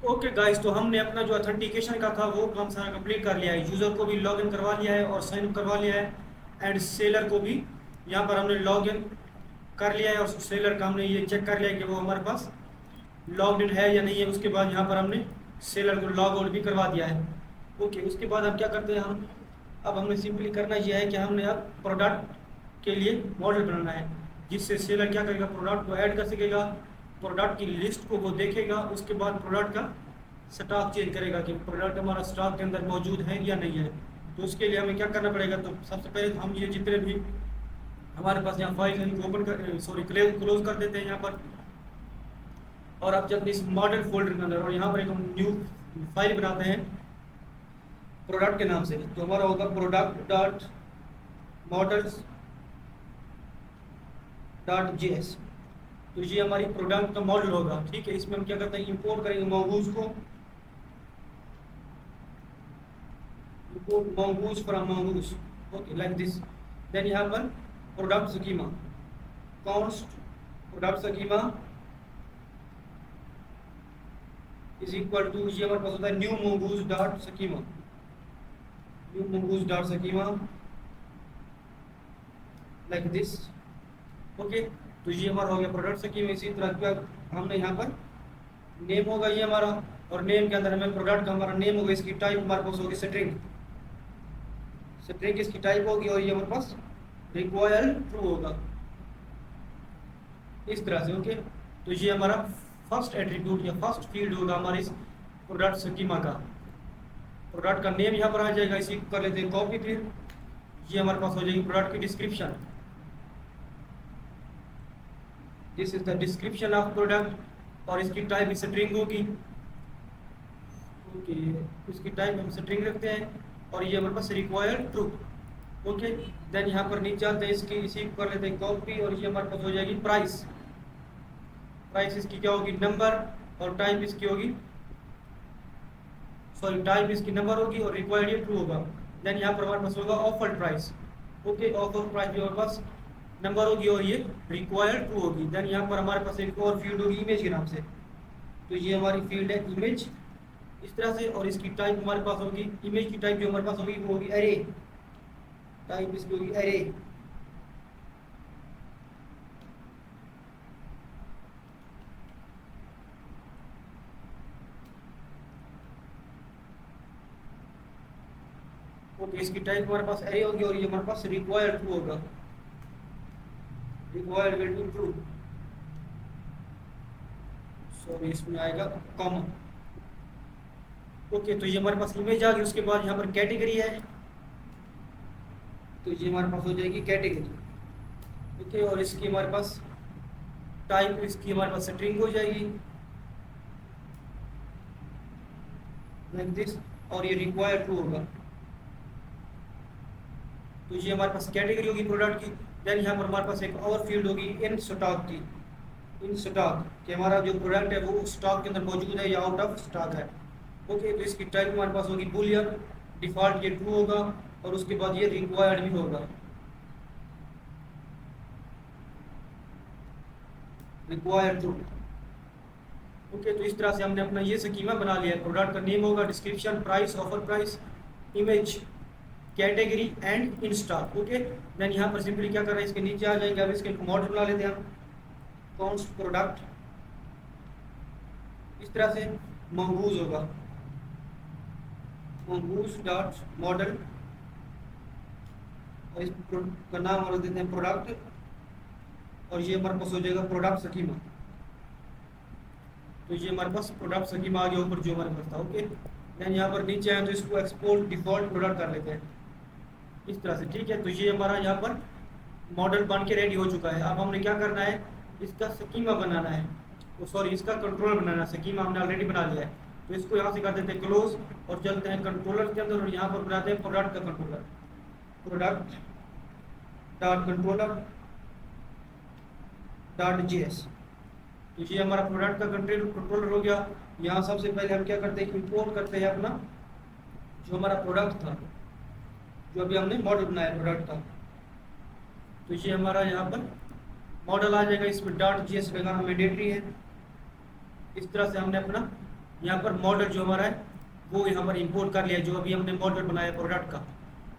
Okay guys, तो हमने अपना जो ऑथेंटिकेशन का था वो काम सारा कंप्लीट कर लिया है। यूज़र को भी लॉगिन करवा लिया है और साइन अप करवा लिया है, एंड सेलर को भी यहाँ पर हमने लॉगिन कर लिया है, और सेलर का हमने ये चेक कर लिया है कि वो हमारे पास लॉग्ड इन है या नहीं है। उसके बाद यहाँ पर हमने सेलर को लॉग आउट भी करवा दिया है। ओके, उसके बाद हम क्या करते हैं, हम अब हमें सिंपली करना यह है कि हमने अब प्रोडक्ट के लिए मॉडल बनाना है, जिससे सेलर क्या करेगा, प्रोडक्ट को ऐड कर सकेगा, प्रोडक्ट की लिस्ट को वो देखेगा, उसके बाद प्रोडक्ट का स्टॉक चेंज करेगा कि प्रोडक्ट हमारा स्टॉक के अंदर मौजूद है या नहीं है। तो उसके लिए हमें क्या करना पड़ेगा, तो सबसे पहले तो हम ये जितने भी हमारे पास यहाँ फाइल है इनको ओपन कर सॉरी क्लोज कर देते हैं यहाँ पर। और अब जब इस मॉडल फोल्डर के अंदर और यहाँ पर एक हम न्यू फाइल बनाते हैं प्रोडक्ट के नाम से, तो हमारा होगा product dot models dot JS. तो ये हमारी प्रोडक्ट का मॉडल होगा। ठीक है, इसमें हम क्या करते हैं, इंपोर्ट करेंगे mongoose को, import mongoose from mongoose, okay like this. Then यहाँ पर product schema, const product schema is equal to, ये हमारे पास होता है new mongoose dot schema, new mongoose dot schema like this. Okay, तो ये हमारा हो गया प्रोडक्ट स्कीमा। इसी तरह का हमने यहाँ पर नेम होगा ये हमारा, और नेम के अंदर हमें प्रोडक्ट का हमारा नेम होगा, इसकी टाइप हमारे पास होगी स्ट्रिंग, स्ट्रिंग इसकी टाइप होगी, और ये हमारे पास रिक्वायर्ड ट्रू होगा इस तरह से। ओके, तो ये हमारा फर्स्ट एट्रीब्यूट या फर्स्ट फील्ड होगा हमारे इस प्रोडक्ट स्कीमा का। प्रोडक्ट का नेम यहाँ पर आ जाएगा, इसी को कर लेते हैं कॉपी। फिर ये हमारे पास हो जाएगी प्रोडक्ट की description, this is the description of product, और इसकी टाइप स्ट्रिंग होगी। ओके, इसकी टाइप हम स्ट्रिंग रखते हैं, और ये हमारे पास रिक्वायर्ड ट्रू। ओके, देन यहाँ पर नीचे आते हैं, इसकी इसी को कर लेते हैं कॉपी, और ये हमारे पास हो जाएगी प्राइस। प्राइस इसकी क्या होगी, नंबर, और टाइप इसकी होगी सॉरी टाइप इसकी नंबर होगी, और रिक्वायर्ड ये ट्रू होगा। देन यहाँ पर हमारे पास होगा offer price. Okay, offer price भी हमारे पास नंबर होगी, और ये रिक्वायर्ड ट्रू होगी। देन यहाँ पर हमारे पास एक और फील्ड होगी इमेज के नाम से, तो ये हमारी फील्ड है इमेज इस तरह से, और इसकी टाइप हमारे पास होगी, इमेज की टाइप जो हमारे पास होगी वो होगी एरे, टाइप इसकी होगी एरे। ओके, इसकी टाइप हमारे पास एरे होगी, और ये हमारे पास रिक्वायर्ड ट्रू होगा, required will be true, sorry इसमें आएगा कॉमा। ओके, तो ये हमारे पास इमेज आ गई। उसके बाद यहाँ पर कैटेगरी है, तो ये हमारे पास हो जाएगी कैटेगरी। ओके, और इसकी हमारे पास टाइप इसकी हमारे पास स्ट्रिंग हो जाएगी लाइक दिस, और ये रिक्वायर्ड ट्रू होगा। तो ये हमारे पास कैटेगरी होगी प्रोडक्ट की। देन यहाँ पर हमारे पास एक और फील्ड होगी इन स्टॉक की, इन स्टॉक कि हमारा जो प्रोडक्ट है वो स्टॉक के अंदर मौजूद है या आउट ऑफ स्टॉक है। ओके, तो इसकी टाइप हमारे पास होगी बूलियन, डिफॉल्ट ये ट्रू होगा, और उसके बाद ये रिक्वायर्ड भी होगा, रिक्वायर्ड ट्रू। ओके, तो इस तरह से हमने अपना ये स्कीमा बना लिया है। प्रोडक्ट का नेम होगा, description, price, offer price, image, category and in stock. Okay, then यहाँ पर सिंपली क्या कर रहे हैं, इसके नीचे आ जाएंगे। अब इसके मॉडल बना लेते हैं हम, कॉन्स्ट प्रोडक्ट इस तरह से mongoose होगा, mongoose डॉट मॉडल, और इस का नाम हम देते हैं प्रोडक्ट, और ये हमारे पास हो जाएगा प्रोडक्ट स्कीमा। तो ये हमारे पास प्रोडक्ट स्कीमा आ गया ऊपर जो हमारे पास था। ओके, देन यहाँ पर नीचे आए तो इसको एक्सपोर्ट डिफॉल्ट प्रोडक्ट कर लेते हैं इस तरह से। ठीक है, तो ये हमारा यहाँ पर मॉडल बन के रेडी हो चुका है। अब हमने क्या करना है, इसका स्कीमा बनाना है, तो सॉरी इसका कंट्रोलर बनाना है। स्कीमा हमने ऑलरेडी बना लिया है, तो इसको यहाँ से कर देते हैं क्लोज, और चलते हैं कंट्रोलर के अंदर, और यहाँ पर बनाते हैं प्रोडक्ट का controller, product dot controller dot JS. तो ये हमारा प्रोडक्ट का कंट्रोलर हो गया। यहाँ सबसे पहले हम क्या करते हैं, इंपोर्ट करते हैं अपना जो हमारा प्रोडक्ट था, जो अभी हमने मॉडल बनाया प्रोडक्ट का। तो ये हमारा यहाँ पर मॉडल आ जाएगा, इसमें डॉट जीएस लगाना मैंडेटरी है। इस तरह से हमने अपना यहाँ पर मॉडल जो हमारा है वो यहाँ पर इंपोर्ट कर लिया, जो अभी हमने मॉडल बनाया प्रोडक्ट का।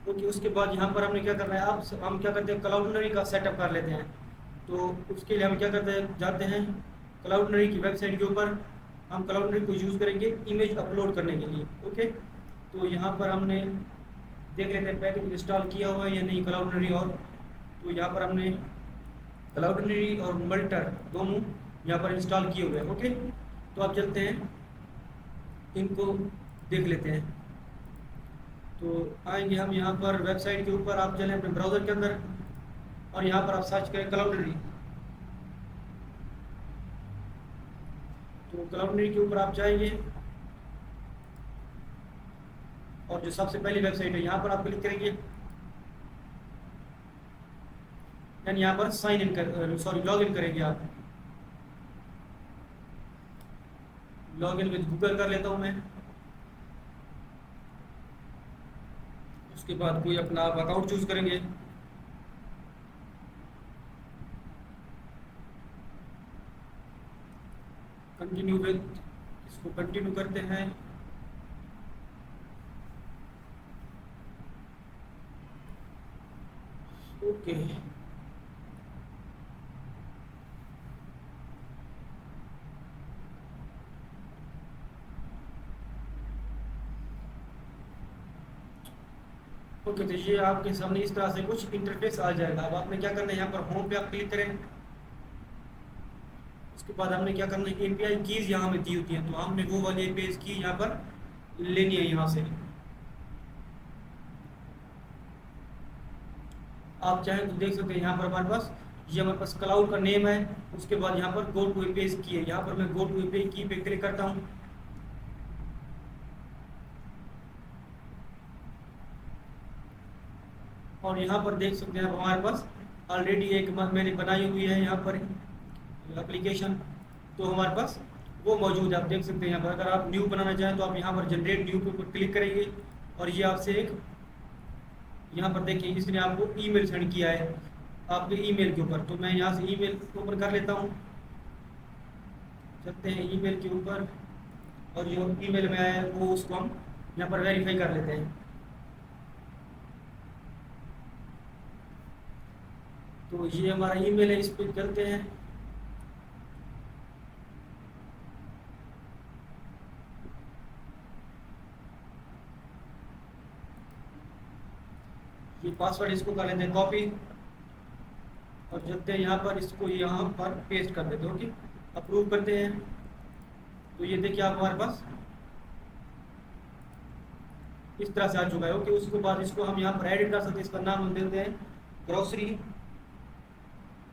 क्योंकि उसके बाद यहाँ पर हमने क्या करना है, अब हम क्या करते हैं, क्लाउडनरी का सेटअप कर लेते हैं। तो उसके लिए हम क्या करते हैं, जाते हैं क्लाउडनरी की वेबसाइट के ऊपर। हम क्लाउडनरी को यूज़ करेंगे इमेज अपलोड करने के लिए। ओके, तो यहाँ पर हमने देख लेते हैं पैकेज इंस्टॉल किया हुआ है या नहीं क्लाउडनरी। और तो यहाँ पर हमने क्लाउडनरी और मल्टर दोनों यहाँ पर इंस्टॉल किए हुए हैं। ओके, तो आप चलते हैं इनको देख लेते हैं। तो आएंगे हम यहाँ पर वेबसाइट के ऊपर, आप चलें अपने ब्राउज़र के अंदर और यहाँ पर आप सर्च करें क्लाउडनरी। तो क्लाउडनरी के ऊपर आप जाएंगे और जो सबसे पहली वेबसाइट है यहाँ पर आप क्लिक करेंगे, यानी यहाँ पर साइन इन कर लॉग इन करेंगे आप। लॉग इन विद गूगल कर लेता हूँ मैं। उसके बाद कोई अपना आप अकाउंट चूज करेंगे। कंटिन्यू विद, इसको कंटिन्यू करते हैं। ओके, ओके, तो ये आपके सामने इस तरह से कुछ इंटरफेस आ जाएगा। अब आपने क्या करना है, यहाँ पर होम पे आप क्लिक करें। उसके बाद हमने क्या करना है, एपीआई कीज यहाँ में दी होती हैं, तो हमने वो वाली एपीआई की यहाँ पर लेनी है। यहाँ से आप चाहें तो देख सकते हैं, यहाँ पर हमारे पास ये हमारे पास क्लाउड का नेम है। उसके बाद यहाँ पर गो टू एपीआई की है, यहाँ पर मैं गो टू एपीआई की पे क्लिक करता हूँ। और यहाँ पर देख सकते हैं आप हमारे पास ऑलरेडी एक मैंने बनाई हुई है यहाँ पर एप्लीकेशन, तो हमारे पास वो मौजूद है। आप देख सकते हैं यहाँ पर, अगर आप न्यू बनाना चाहें तो आप यहाँ पर जनरेट न्यू के ऊपर क्लिक करेंगे और ये आपसे एक यहाँ पर देखिए इसने आपको ईमेल सेंड किया है आपके ईमेल के ऊपर। तो मैं यहाँ से ईमेल ओपन कर लेता हूँ। चलते हैं ईमेल के ऊपर और जो ईमेल में आया है वो उसको हम यहाँ पर वेरीफाई कर लेते हैं। तो ये हमारा ईमेल है, इस पर चलते हैं। ये पासवर्ड इसको कर लेते हैं कॉपी और चलते हैं यहाँ पर, इसको यहाँ पर पेस्ट कर देते हैं। ओके, अप्रूव करते हैं। तो ये देखिए आप हमारे पास इस तरह से आ चुका है। ओके, उसके बाद इसको हम यहाँ पर एडिट कर सकते हैं। इसका नाम हम देते हैं ग्रोसरी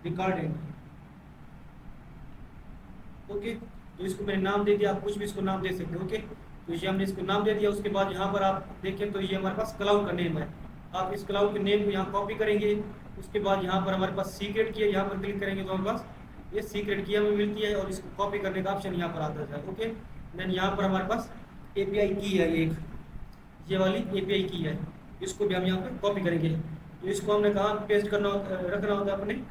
रिकॉर्डिंग। ओके, तो इसको मैंने नाम दे दिया, आप कुछ भी इसको नाम दे सकते हो। ओके, तो ये हमने इसको नाम दे दिया। उसके बाद यहाँ पर आप देखें तो ये हमारे पास क्लाउड का नेम है। आप इस क्लाउड के नेम को यहाँ कॉपी करेंगे। उसके बाद यहाँ पर हमारे पास सीक्रेट की है, यहाँ पर क्लिक करेंगे तो हमारे पास ये सीक्रेट की हमें मिलती है और इसको कॉपी करने का ऑप्शन यहाँ पर आता है। ओके, देन यहाँ पर हमारे पास एपीआई की है, एक ये वाली एपीआई की है, इसको भी हम यहाँ पर कॉपी करेंगे। तो इसको हमने कहाँ पेस्ट करना रखना होता है, अपने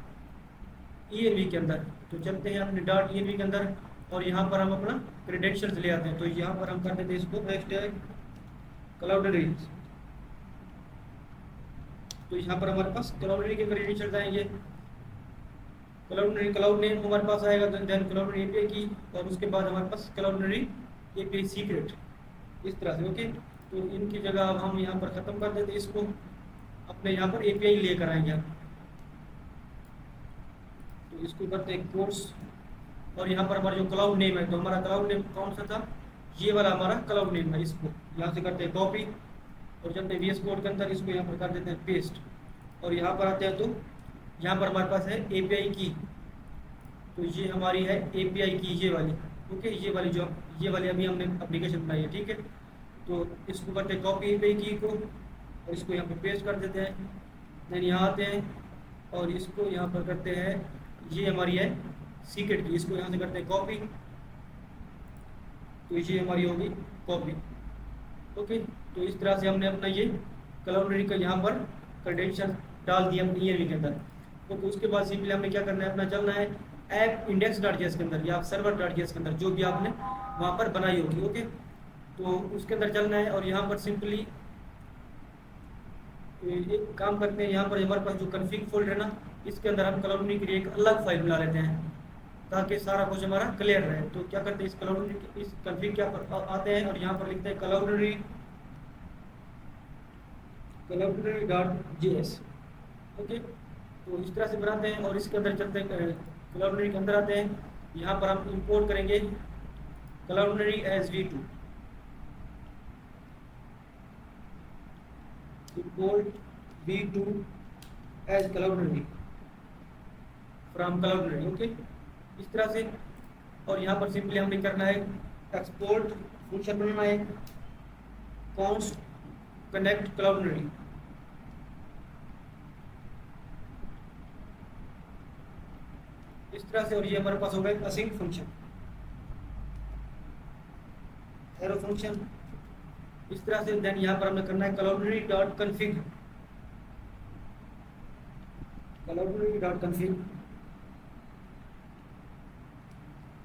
ईएनवी के अंदर। तो चलते हैं अपने डॉट ईएनवी के अंदर और यहाँ पर हम अपना क्रेडेंशियल्स ले आते हैं। तो यहाँ पर हम कर देते हैं इसको नेक्स्ट है क्लाउडनरी। तो यहाँ पर हमारे पास क्लाउडनरी के क्रेडेंशियल्स आएंगे। क्लाउडनरी क्लाउड नेम हमारे पास आएगा, देन क्लाउडनरी एपीआई की और उसके बाद हमारे पास क्लाउडनरी एपीआई सीक्रेट, इस तरह से। ओके, तो इनकी जगह अब हम यहाँ पर ख़त्म कर देते हैं इसको, अपने यहाँ पर एपीआई लेकर आएंगे हम। तो इसको करते हैं कोर्स और यहाँ पर हमारा जो क्लाउड नेम है, तो हमारा क्लाउड नेम कौन सा था, ये वाला हमारा क्लाउड नेम है। इसको यहाँ से करते हैं कॉपी और जब मैं वीएस कोड के अंदर इसको यहाँ पर कर देते हैं पेस्ट और यहाँ पर आते हैं। तो यहाँ पर हमारे पास है एपीआई की, तो ये हमारी है एपीआई की ये वाली। ओके, ये वाली अभी हमने एप्लीकेशन बनाई है। ठीक है, तो इसको करते हैं कॉपी एपीआई की को और इसको यहाँ पर पेस्ट कर देते हैं। देन यहाँ आते हैं और इसको यहाँ पर करते हैं, ये हमारी है सीक्रेट की, इसको यहाँ से करते हैं कॉपी, तो ये हमारी होगी कॉपी। ओके, तो इस तरह से हमने अपना ये क्लाउडनरी का यहाँ पर क्रेडेंशियल डाल दिया अपनी ईमेल के अंदर। तो उसके बाद सिंपली हमने क्या करना है, अपना चलना है ऐप इंडेक्स डॉट जेएस के अंदर या सर्वर डॉट जेएस के अंदर जो भी आपने वहाँ पर बनाई होगी। ओके, तो उसके अंदर चलना है और यहाँ पर सिंपली एक काम करते हैं, यहाँ पर हमारे पास जो कन्फिग फोल्डर है ना, इसके अंदर हम क्लाउडनी के लिए एक अलग फाइल बना लेते हैं ताकि सारा कुछ हमारा क्लियर रहे। तो क्या करते हैं, इस क्लाउडनी इस कन्फिग के पर आते हैं और यहाँ पर लिखते हैं क्लाउडनी डॉट जेएस। ओके, तो इस तरह से बनाते हैं और इसके अंदर चलते हैं, क्लाउडनी के अंदर आते हैं, यहाँ पर हम इंपोर्ट करेंगे cloudinary as v2, import v2 as cloudinary from cloudinary। Okay, इस तरह से। और यहाँ पर सिंपली हमने करना है एक्सपोर्ट फंक्शन बनाना है const connect cloudinary। इस तरह से, और ये हमारे पास हो गया असिंक फंक्शन, एरो फंक्शन इस तरह से। देन यहाँ पर हमें करना है क्लाउडनी डॉट कन्फिग,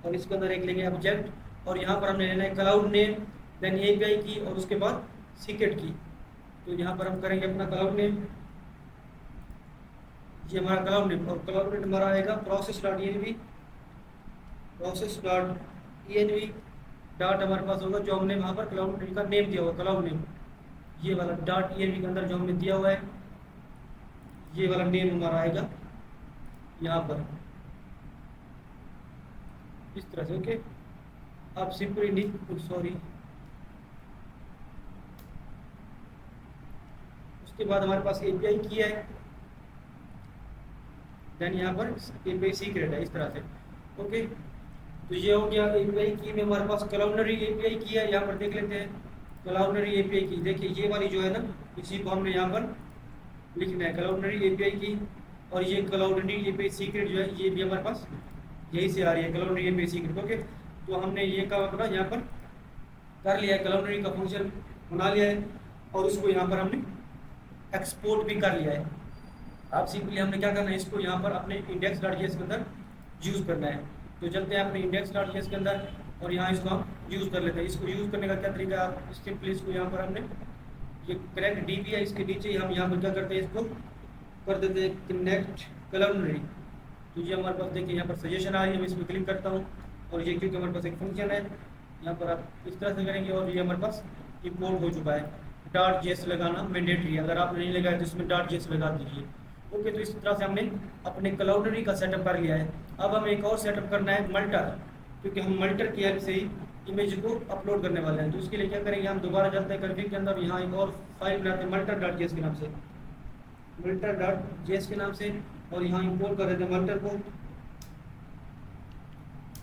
और इसके अंदर एक लेंगे ऑब्जेक्ट और यहाँ पर हमने लेना है क्लाउड नेम, देन एपीआई की और उसके बाद सीक्रेट की। तो यहाँ पर हम करेंगे अपना क्लाउड नेम, ये हमारा क्लाउड नेम, और क्लाउड नेम हमारा आएगा process.env डॉट हमारे पास होगा जो हमने वहाँ पर क्लाउड नेम का नेम दिया हुआ, क्लाउड नेम ये वाला डॉट env के अंदर जो हमने दिया हुआ है, ये वाला नेम हमारा आएगा यहाँ पर इस तरह से। ओके, आप सिंपली उसके बाद हमारे पास एपीआई की है, देन यहाँ पर एपीआई सीक्रेट है इस तरह से। ओके, तो ये हो गया एपीआई की में हमारे पास क्लाउडनी एपीआई की है। यहाँ पर देख लेते हैं क्लाउडनी एपीआई की, देखिए ये वाली जो है ना, इसी को हमने यहाँ पर लिखना है क्लाउडनी एपीआई की, और ये क्लाउडनी एपीआई सीक्रेट जो है ये भी हमारे पास यही से आ रही है, क्लाउडनी एपीआई सीक्रेट। ओके, तो हमने ये का अपना यहाँ पर कर लिया है, क्लाउडनी का फंक्शन बना लिया है और उसको यहाँ पर हमने एक्सपोर्ट भी कर लिया है। अब सिंपली हमने क्या करना है, इसको यहाँ पर अपने इंडेक्स डॉट जेएस के अंदर यूज़ करना है। तो चलते हैं अपने इंडेक्स डॉट जेएस के अंदर और यहाँ इसको हम यूज़ कर लेते हैं। इसको यूज़ करने का क्या तरीका है, आप सिंपली इसको यहाँ पर हमने ये कनेक्ट डीबी है, इसके नीचे ही हम यहाँ पर क्या करते हैं, इसको कर देते हैं कनेक्ट क्लाउडनी। तो ये हमारे पास देखिए यहाँ पर सजेशन आ रही है, मैं इसमें क्लिक करता हूँ और ये क्योंकि हमारे पास एक फंक्शन है, यहाँ पर आप इस तरह से करेंगे और ये हमारे पास इंपोर्ट हो चुका है। डॉट जेएस लगाना मैंडेटरी है, अगर आप नहीं लगाए तो इसमें डॉट जेएस लगा दीजिए। ओके, तो इस तरह से हमने अपने क्लाउडनी का सेटअप कर लिया है। अब हमें एक और सेटअप करना है मल्टर, क्योंकि हम मल्टर की हेल्प से ही इमेज को अपलोड करने वाले हैं। तो उसके लिए क्या करेंगे, हम दोबारा जाते हैं कन्फिग के अंदर, यहाँ एक और फाइल बनाते हैं मल्टर डॉट जेएस के नाम से, मल्टर डॉट जेएस के नाम से, और यहाँ इंपोर्ट कर देते हैं मल्टर को,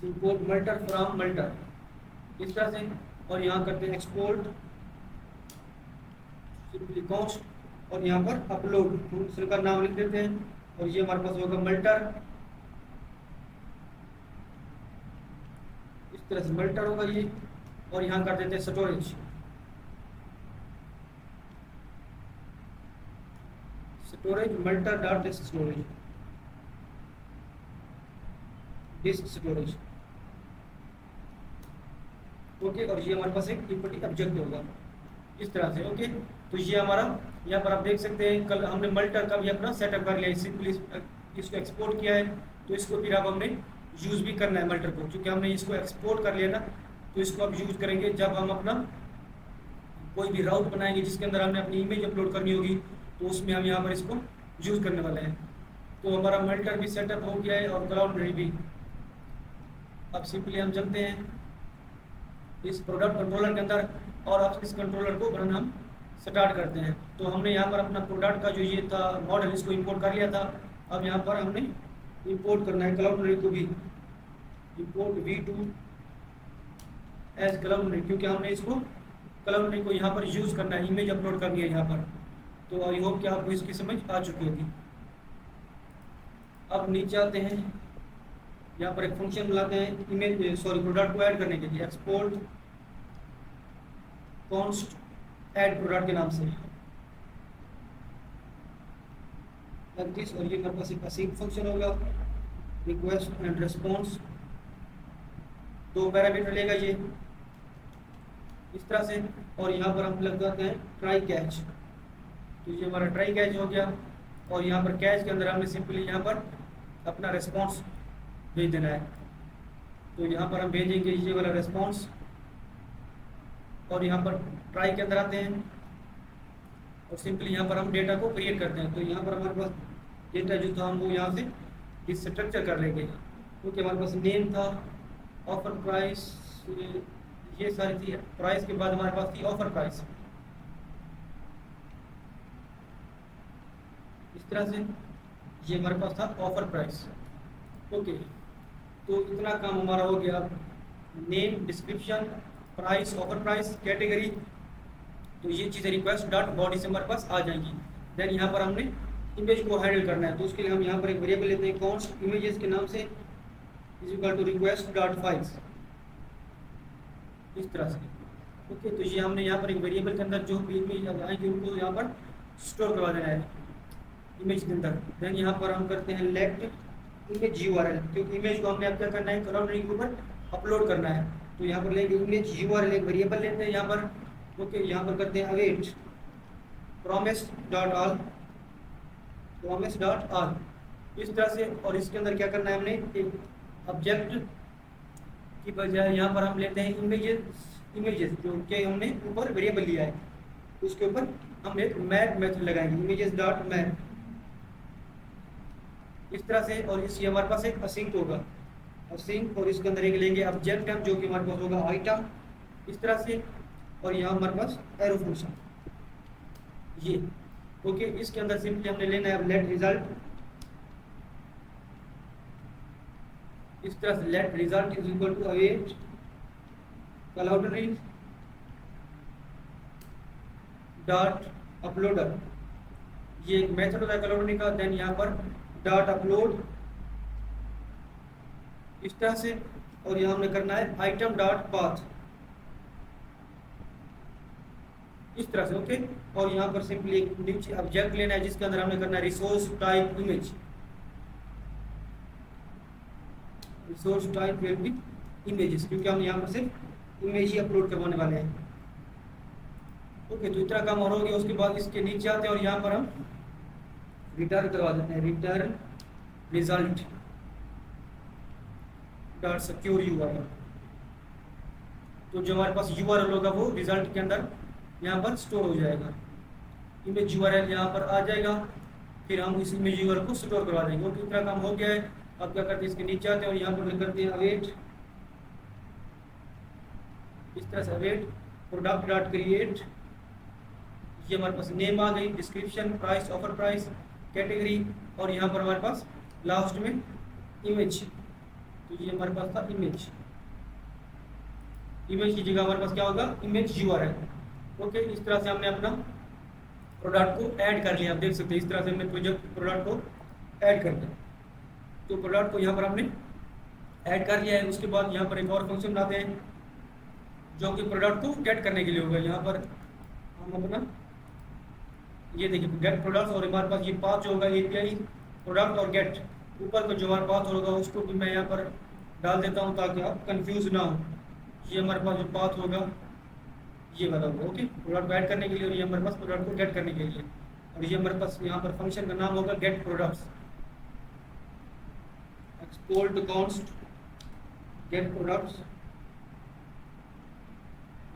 इंपोर्ट मल्टर फ्रॉम मल्टर इस तरह से, और यहाँ करते हैं एक्सपोर्ट सिंपली कॉस्ट, और यहाँ पर अपलोड फंक्शन का नाम लिख देते हैं और ये हमारे पास होगा मल्टर, इस तरह से मल्टर होगा ये, और यहाँ कर देते हैं storage, multer dot disk storage, disk storage. Okay, और ये हमारे पास एक इम्पोर्टिंग ऑब्जेक्ट होगा इस तरह से। ओके, तो ये हमारा यहाँ पर आप देख सकते हैं, कल हमने मल्टर का भी अपना सेटअप कर लिया, सिंपली इसको एक्सपोर्ट किया है। तो इसको फिर अब हमने यूज़ भी करना है मल्टर को, क्योंकि हमने इसको एक्सपोर्ट कर लिया ना, तो इसको अब यूज़ करेंगे जब हम अपना कोई भी राउट बनाएंगे जिसके अंदर हमने अपनी इमेज अपलोड करनी होगी, तो उसमें हम यहाँ पर इसको यूज़ करने वाले हैं। तो हमारा मल्टर भी सेटअप हो गया है और क्लाउडनी भी। अब सिंपली हम चलते हैं इस प्रोडक्ट कंट्रोलर के अंदर और अब इस कंट्रोलर को बनाना हम स्टार्ट करते हैं। तो हमने यहाँ पर अपना प्रोडक्ट का जो ये था मॉडल, इसको इंपोर्ट कर लिया था। अब यहाँ पर हमने इंपोर्ट करना है क्लाउडनी को भी, इंपोर्ट v2 एज क्लाउडनी, क्योंकि हमने इसको क्लाउडनी को यहाँ पर यूज़ करना है, इमेज अपलोड करनी है यहाँ पर। तो आई होप कि आपको इसकी समझ आ चुकी होगी। अब नीचे आते हैं, यहाँ पर एक फंक्शन बुलाते हैं इमेज प्रोडक्ट को ऐड करने के लिए, एक्सपोर्ट कॉन्स्ट ऐड प्रोडक्ट के नाम से और ये मेरे पास एक असिंक फंक्शन होगा रिक्वेस्ट एंड रिस्पॉन्स, 2 पैरामीटर लेगा ये इस तरह से। और यहाँ पर हम लगाते हैं ट्राई कैच, तो ये हमारा ट्राई कैच हो गया। और यहाँ पर कैच के अंदर हमने सिंपली यहाँ पर अपना रिस्पॉन्स भेज देना है, तो यहाँ पर हम भेजेंगे ये वाला रिस्पॉन्स। और यहाँ पर ट्राई के अंदर आते हैं और सिंपली यहाँ पर हम डेटा को क्रिएट करते हैं। तो यहाँ पर हमारे पास डेटा जो था हम वो यहाँ से स्ट्रक्चर कर लेंगे, क्योंकि हमारे पास नेम था, ऑफर प्राइस, ये सारी थी। प्राइस के बाद हमारे पास थी ऑफर प्राइस, इस तरह से ये हमारे पास था ऑफर प्राइस। ओके, तो इतना काम हमारा हो गया। Name, description, price, offer price, category, तो ये चीज़ें रिक्वेस्ट डॉट बॉडी से हमारे पास आ जाएंगी। देन यहाँ पर हमने इमेज को हैंडल करना है, तो उसके लिए हम यहाँ पर एक वेरिएबल लेते हैं कॉन्स्ट इमेजेस के नाम से, is equal to request dot files, इस तरह से। ओके, तो ये हमने यहाँ पर एक वेरिएबल के अंदर जो भी इमेज आएंगे उनको यहाँ पर स्टोर करवा देना है इमेज के अंदर। देन यहाँ पर हम करते हैं लेट इमेज यूआरएल, क्योंकि इमेज को हमने अब क्या करना है, कलाउडरी के ऊपर अपलोड करना है। तो यहाँ पर लेंगे इमेज यूआरएल, एक वेरिएबल लेते हैं यहाँ पर। ओके, यहाँ पर करते हैं await promise dot all, promise dot all, इस तरह से। और इसके अंदर क्या करना है, हमने एक ऑब्जेक्ट की बजाय यहाँ पर हम लेते हैं इमेजेस जो कि हमने ऊपर वेरिएबल लिया है, उसके ऊपर हम एक मैप मेथड लगाएंगे, इमेजेस डॉट मैप, इस तरह से। और इस हमारे पास एक असिंक होगा, असिंक, और इसके अंदर एक लेंगे ऑब्जेक्ट हम जो कि हमारे पास होगा आइटम, इस तरह से। और यहाँ हमारे पास एरो फंक्शन ये। ओके, इसके अंदर सिंपली हमने लेना है लेट रिजल्ट, इस तरह से let result is equal to await cloudinary dot uploader, ये एक मेथड होता है कलाउडरी का। देन यहाँ पर डॉट अपलोड, इस तरह से। और यहाँ हमने करना है आइटम डॉट पाथ, इस तरह से। ओके, और यहाँ पर सिंपली एक नीचे ऑब्जेक्ट लेना है जिसके अंदर हमने करना है resource type image, resource type will be images, क्योंकि हम यहाँ पर सिर्फ इमेज ही अपलोड करवाने वाले हैं। ओके, तो इतना काम और हो गया। उसके बाद इसके नीचे आते हैं और यहाँ पर हम रिटर्न करवा देते हैं, return result dot secure URL. तो जो हमारे पास यूआरएल होगा वो रिजल्ट के अंदर यहाँ पर स्टोर हो जाएगा, इमेज यूआरएल यहाँ पर आ जाएगा, फिर हम इस इमेज यूआरएल को स्टोर करवा देंगे। ओके, इतना काम हो गया है। अब क्या करते हैं, इसके नीचे आते हैं और यहाँ पर करते हैं अवेट, इस तरह से अवेट प्रोडक्ट डॉट क्रिएट, ये हमारे पास नेम आ गई, description, price, offer price, category, और यहाँ पर हमारे पास लास्ट में इमेज, तो ये हमारे पास था इमेज, इमेज की जगह हमारे पास क्या होगा, इमेज यूआरएल। ओके, इस तरह से हमने अपना प्रोडक्ट को ऐड कर लिया। आप देख सकते हैं इस तरह से हमने प्रोडक्ट को ऐड कर दिया। तो प्रोडक्ट को यहाँ पर हमने ऐड कर लिया है। उसके बाद यहाँ पर एक और फंक्शन बनाते हैं जो कि प्रोडक्ट को गेट करने के लिए होगा। यहाँ पर हम अपना ये देखिए गेट प्रोडक्ट्स, और हमारे पास ये पाथ होगा एपीआई प्रोडक्ट और गेट, ऊपर का जो हमारा पाथ होगा उसको भी मैं यहाँ पर डाल देता हूँ ताकि आप कंफ्यूज ना हो। ये हमारे पास जो पाथ होगा ये वाला होगा। ओके, प्रोडक्ट को ऐड करने के लिए, और ये हमारे पास प्रोडक्ट को गेट करने के लिए, और ये हमारे पास यहाँ पर फंक्शन का नाम होगा get products, export const get products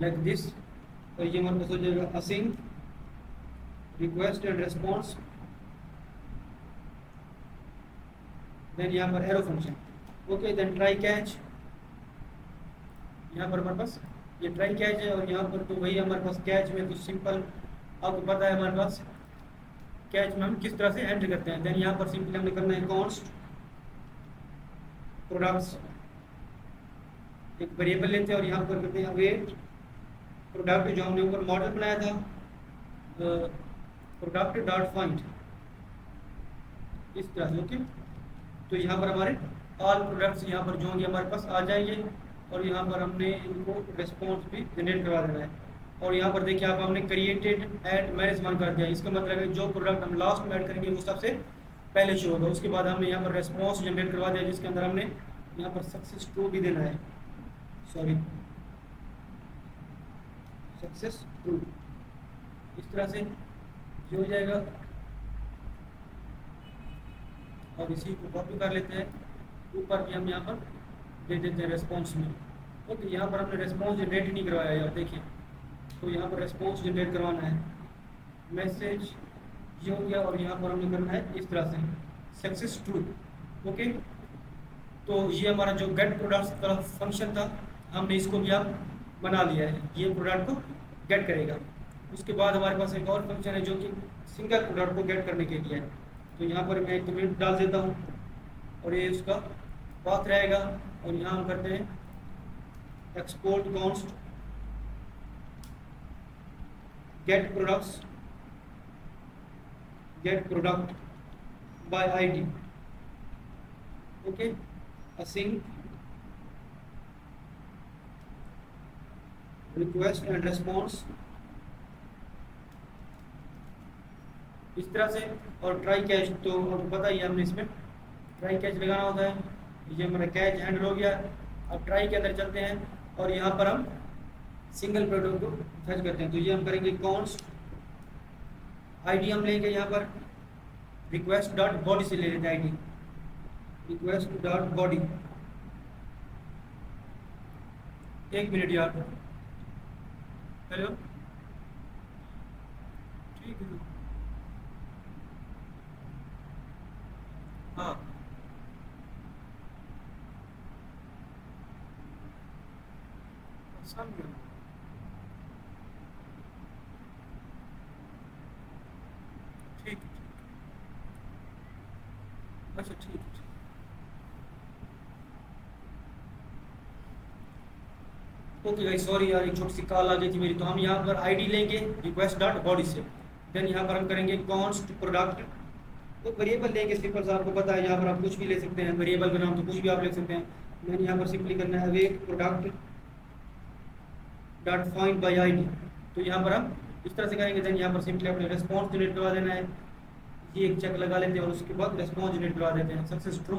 like this. और ये हमारे पास हो जाएगा async request and response, then यहाँ पर arrow function. Okay, then try catch, यहाँ पर हमारे पास ये ट्राई कैच है, और यहाँ पर तो वही हमारे पास कैच में तो सिंपल आपको पता है हमारे पास कैच में हम किस तरह से एंटर करते हैं। देन यहाँ पर सिंपली हमने करना है कॉन्स्ट प्रोडक्ट्स, एक वेरिएबल लेते हैं और यहाँ पर करते हैं अवेट प्रोडक्ट, जो हमने ऊपर मॉडल बनाया था प्रोडक्ट डॉट फाइंड, इस तरह से। ओके, तो यहाँ पर हमारे ऑल प्रोडक्ट्स यहाँ पर जो होंगे हमारे पास आ जाएंगे, और यहाँ पर हमने इनको रिस्पॉन्स भी जनरेट करवा देना है। और यहाँ पर देखिए आप हमने क्रिएटेड ऐड मैनेज वन कर दिया। इसका मतलब है जो प्रोडक्ट हम लास्ट में ऐड करेंगे वो सबसे पहले शो होगा। उसके बाद हमने यहाँ पर रेस्पॉन्स जनरेट करवा दिया जिसके अंदर हमने यहाँ पर सक्सेस ट्रू भी देना है, सॉरी सक्सेस ट्रू। इस तरह से ये हो जाएगा और इसी को कॉपी कर लेते हैं, ऊपर भी हम यहाँ पर दे देते हैं रेस्पॉन्स में। ओके, यहाँ पर हमने रेस्पॉन्स जनरेट ही नहीं करवाया यार, देखिए। तो यहाँ पर रेस्पॉन्स जनरेट करवाना है, मैसेज ये हो गया और यहाँ पर हमने करना है इस तरह से सक्सेस ट्रू। ओके, तो ये हमारा जो गेट प्रोडक्ट का फंक्शन था हमने इसको भी अब बना लिया है, ये प्रोडक्ट को गेट करेगा। उसके बाद हमारे पास एक और फंक्शन है जो कि सिंगल प्रोडक्ट को गेट करने के लिए है। तो यहाँ पर मैं एक कमेंट डाल देता हूँ और ये उसका पाथ रहेगा और यहाँ हम करते हैं export const get product by ID. Okay, async request and response इस तरह से। और ट्राई कैच तो आपको पता ही है, हमने इसमें ट्राई कैच लगाना होता है। ये हमारा कैच हैंडल हो गया। अब ट्राई के अंदर चलते हैं और यहाँ पर हम सिंगल प्रोडक्ट को सर्च करते हैं। तो ये हम करेंगे कॉन्स्ट आईडी, हम लेंगे यहाँ पर रिक्वेस्ट डॉट बॉडी से ले लेते हैं आईडी, रिक्वेस्ट डॉट बॉडी। एक मिनट यार, हेलो, ठीक है, हाँ समझ, ठीक है, अच्छा ठीक है। ओके भाई, सॉरी यार, एक छोटी सी कॉल आ गई थी मेरी। तो हम यहाँ पर आईडी लेंगे रिक्वेस्ट डॉट बॉडी से, देन यहाँ पर हम करेंगे कॉन्स्ट प्रोडक्ट। तो वेरिएबल लेंगे सिंपल सा, आपको पता है यहाँ पर आप कुछ भी ले सकते हैं, वेरिएबल का नाम तो कुछ भी आप ले सकते हैं। मैंने यहाँ पर सिंपली करना है await product dot find by ID. तो यहाँ पर हम इस तरह से करेंगे, देन यहाँ पर सिंपली अपने रेस्पॉन्स जनरेट करवा देना है। ये एक चेक लगा लेते हैं और उसके बाद रेस्पॉन्स जनरेट करवा देते हैं सक्सेस ट्रू।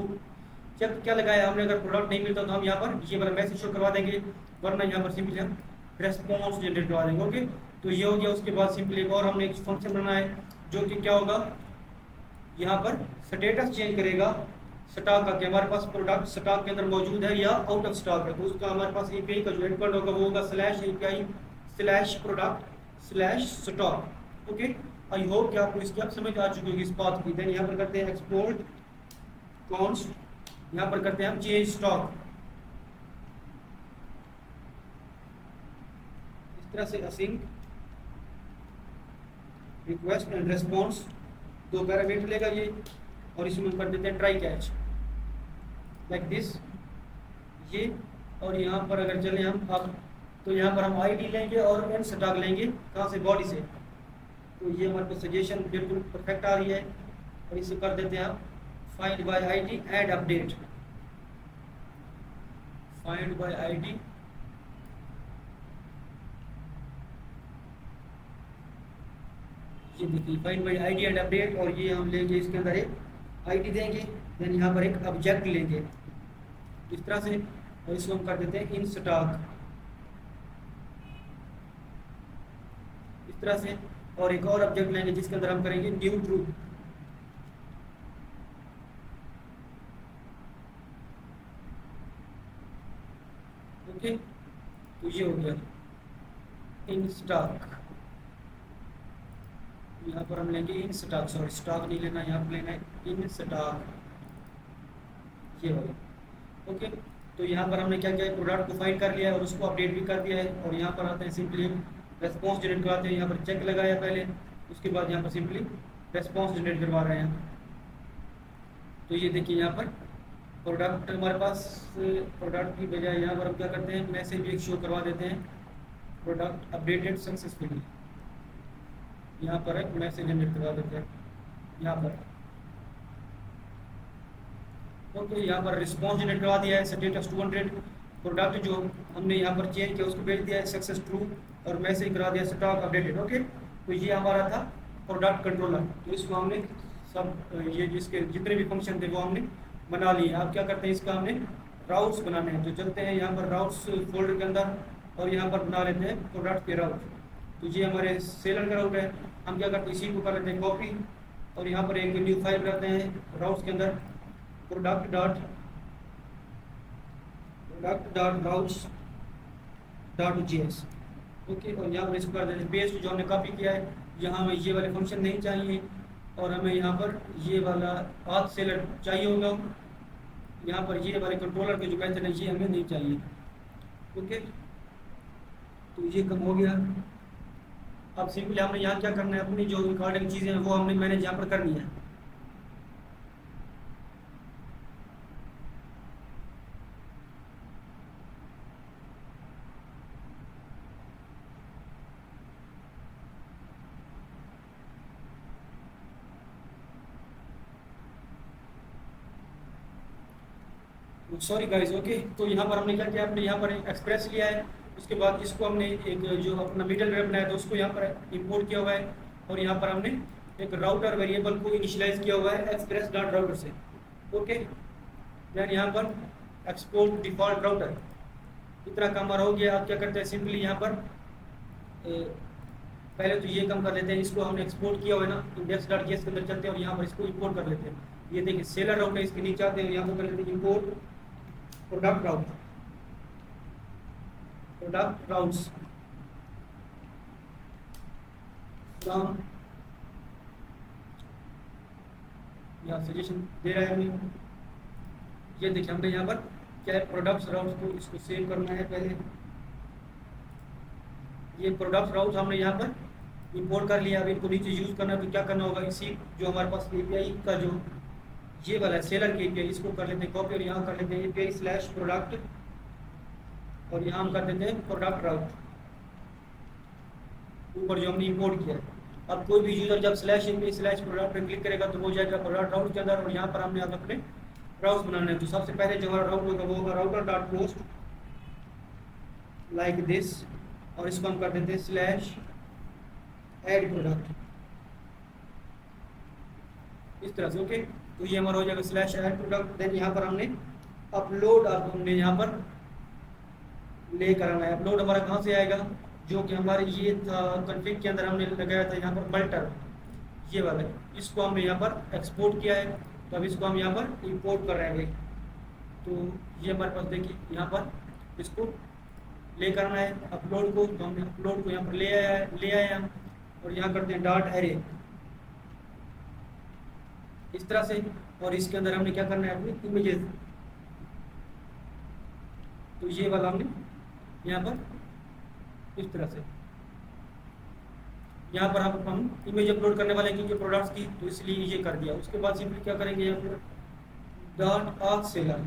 चेक क्या लगाया हमने, अगर प्रोडक्ट नहीं मिलता तो हम यहाँ पर ये वाला मैसेज शो करवा देंगे, वरना यहाँ पर सिंपली हम रेस्पॉन्स जनरेट करवा देंगे। ओके, तो ये हो गया। उसके बाद सिंपली एक और हमने एक फंक्शन बनाना है जो कि क्या होगा, यहाँ पर स्टेटस चेंज करेगा स्टॉक का, कि हमारे पास प्रोडक्ट स्टॉक के अंदर मौजूद है या आउट ऑफ स्टॉक है। तो उसका हमारे पास एपीआई का जो एंडपॉइंट होगा वो होगा slash API slash product slash stock. Okay, I hope कि आपको इसकी अब समझ आ चुकी होगी इस बात की। देन यहाँ पर करते हैं एक्सपोर्ट कॉन्स्ट, यहाँ पर करते हैं हम चेंज स्टॉक। इस तरह से असिंक रिक्वेस्ट एंड रेस्पॉन्स, दो पैरामीटर लेगा ये, और इसमें कर देते हैं ट्राई कैच लाइक दिस ये। और यहाँ पर अगर चले हम अब, तो यहाँ पर हम आईडी लेंगे और एंड स्टॉक लेंगे, कहाँ से, बॉडी से। तो ये हमारे को सजेशन बिल्कुल परफेक्ट आ रही है। और इसे कर देते हैं हम find by ID and update, find by ID ये देखिए find by ID and update. और ये हम लेंगे इसके अंदर एक आईडी देंगे, देन यहाँ पर एक ऑब्जेक्ट लेंगे इस तरह से, और इसको हम कर देते हैं इन स्टॉक इस तरह से। और एक और ऑब्जेक्ट लेंगे जिसके अंदर हम करेंगे न्यू ट्रू। ओके, तो ये हो गया इन स्टॉक। यहाँ पर हम लेंगे इन स्टॉक, सॉरी स्टॉक नहीं लेना, यहाँ पर लेना है इन स्टॉक, ये वाला। ओके, तो यहाँ पर हमने क्या किया है, प्रोडक्ट को फाइंड कर लिया है और उसको अपडेट भी कर दिया है। और यहाँ पर आते हैं सिंपली रेस्पॉन्स जनरेट करवाते हैं। यहाँ पर चेक लगाया पहले, उसके बाद यहाँ पर सिंपली रेस्पॉन्स जनरेट करवा रहे हैं। तो ये देखिए यहाँ पर प्रोडक्ट हमारे पास, प्रोडक्ट की बजाय यहाँ पर हम क्या करते हैं, मैसेज भी एक शो करवा देते हैं, प्रोडक्ट अपडेटेड सक्सेसफुली। यहाँ पर एक मैसेज जनरेट करवा देते हैं यहाँ पर। ओके, यहाँ पर रिस्पॉन्स जनरेट करवा दिया है स्टेटस 200, प्रोडक्ट जो हमने यहाँ पर चेंज किया उसको भेज दिया है सक्सेस ट्रू, और मैसेज करा दिया स्टॉक अपडेटेड। ओके, तो ये हमारा था प्रोडक्ट कंट्रोलर। तो इसको हमने सब ये जिसके जितने भी फंक्शन थे वो हमने बना लिए। अब क्या करते हैं, इसका हमने राउट्स बनाने हैं। तो चलते हैं यहाँ पर राउट्स फोल्डर के अंदर और यहाँ पर बना लेते हैं प्रोडक्ट के राउट। तो ये हमारे सेलर का राउट है। हम क्या करते हैं, इसी को कर लेते हैं कॉपी और यहाँ पर एक न्यू फाइल बनाते हैं राउट्स के अंदर, product dot routes dot GS. Okay, और यहाँ पर इसको कर देते हैं पेस्ट। जो हमने कॉपी किया है, यहाँ हमें ये वाले फंक्शन नहीं चाहिए और हमें यहाँ पर ये वाला आथ सेलर चाहिए होगा। यहाँ पर ये वाले कंट्रोलर के जो कहते हैं ये हमें नहीं चाहिए। ओके, तो ये कम हो गया। अब सिंपली हमने यहाँ क्या करना है, अपनी जो रिकॉर्डिंग चीज़ें हैं वो हमने मैंने यहाँ पर करनी है। Sorry guys. ओके, तो यहाँ पर हमने क्या किया, हमने यहाँ पर एक्सप्रेस लिया है। उसके बाद इसको हमने एक जो अपना मिडल वेयर बनाया था उसको यहाँ पर इंपोर्ट किया हुआ है और यहाँ पर हमने एक राउटर वेरिएबल को इनिशियलाइज किया हुआ है एक्सप्रेस डॉट राउटर से। ओके, देन यहाँ पर एक्सपोर्ट डिफॉल्ट राउटर। इतना काम हमारा हो गया। आप क्या करते हैं, सिंपली यहाँ पर पहले तो ये काम कर लेते हैं, इसको हमने एक्सपोर्ट किया हुआ है ना इंडेक्स डॉट जेएस के अंदर चलते हैं और यहाँ पर इसको इंपोर्ट कर लेते हैं। ये देखिए सेलर राउटर इसके नीचे आते हैं, यहाँ पर कर लेते हैं इंपोर्ट प्रोडक्ट राउट्स फ्रॉम, यहाँ सजेशन दे रहा है हमें। ये देखिए हमने यहाँ पर क्या है, प्रोडक्ट्स राउट्स को इसको सेव करना है पहले। ये प्रोडक्ट्स राउट्स हमने यहाँ पर इंपोर्ट कर लिया। अब इनको नीचे यूज़ करना है तो क्या करना होगा, इसी जो हमारे पास एपीआई का जो ये वाला है सेलर के एपीआई, इसको कर लेते हैं कॉपी और यहाँ कर लेते हैं एपीआई स्लैश प्रोडक्ट और यहाँ हम कर देते हैं प्रोडक्ट राउट ऊपर जो हमने इंपोर्ट किया है। अब कोई भी यूजर जब स्लैश एपीआई स्लैश प्रोडक्ट पर क्लिक करेगा तो वो जाएगा प्रोडक्ट राउट के अंदर और यहाँ पर हमने अपने राउट्स बनाने हैं। तो सबसे पहले जो हमारा राउट होगा वो होगा router dot post like this और इसको हम कर देते हैं स्लैश ऐड प्रोडक्ट इस तरह से। ओके, तो ये हमारा हो जाएगा स्लैश ऐड प्रोडक्ट। देन यहाँ पर हमने अपलोड, अब हमने यहाँ पर लेकर आना है। अपलोड हमारा कहाँ से आएगा, जो कि हमारे ये था कॉन्फ़िग के अंदर हमने लगाया था यहाँ पर मल्टर, ये वाला, इसको हमने यहाँ पर एक्सपोर्ट किया है। तो अब इसको हम यहाँ पर इंपोर्ट कर रहे हैं। तो ये हमारे पास देखिए यहाँ पर इसको ले करना है अपलोड को। तो हमने अपलोड को यहाँ पर ले आया हम और यहाँ करते हैं डॉट एरे इस तरह से। और इसके अंदर हमने क्या करना है, अपनी इमेजेस, तो ये वाला हमने यहाँ पर इस तरह से यहाँ पर हम इमेज अपलोड करने वाले हैं क्योंकि प्रोडक्ट्स की, तो इसलिए ये कर दिया। उसके बाद सिंपली क्या करेंगे, यहाँ पर डॉट आथ सेलर।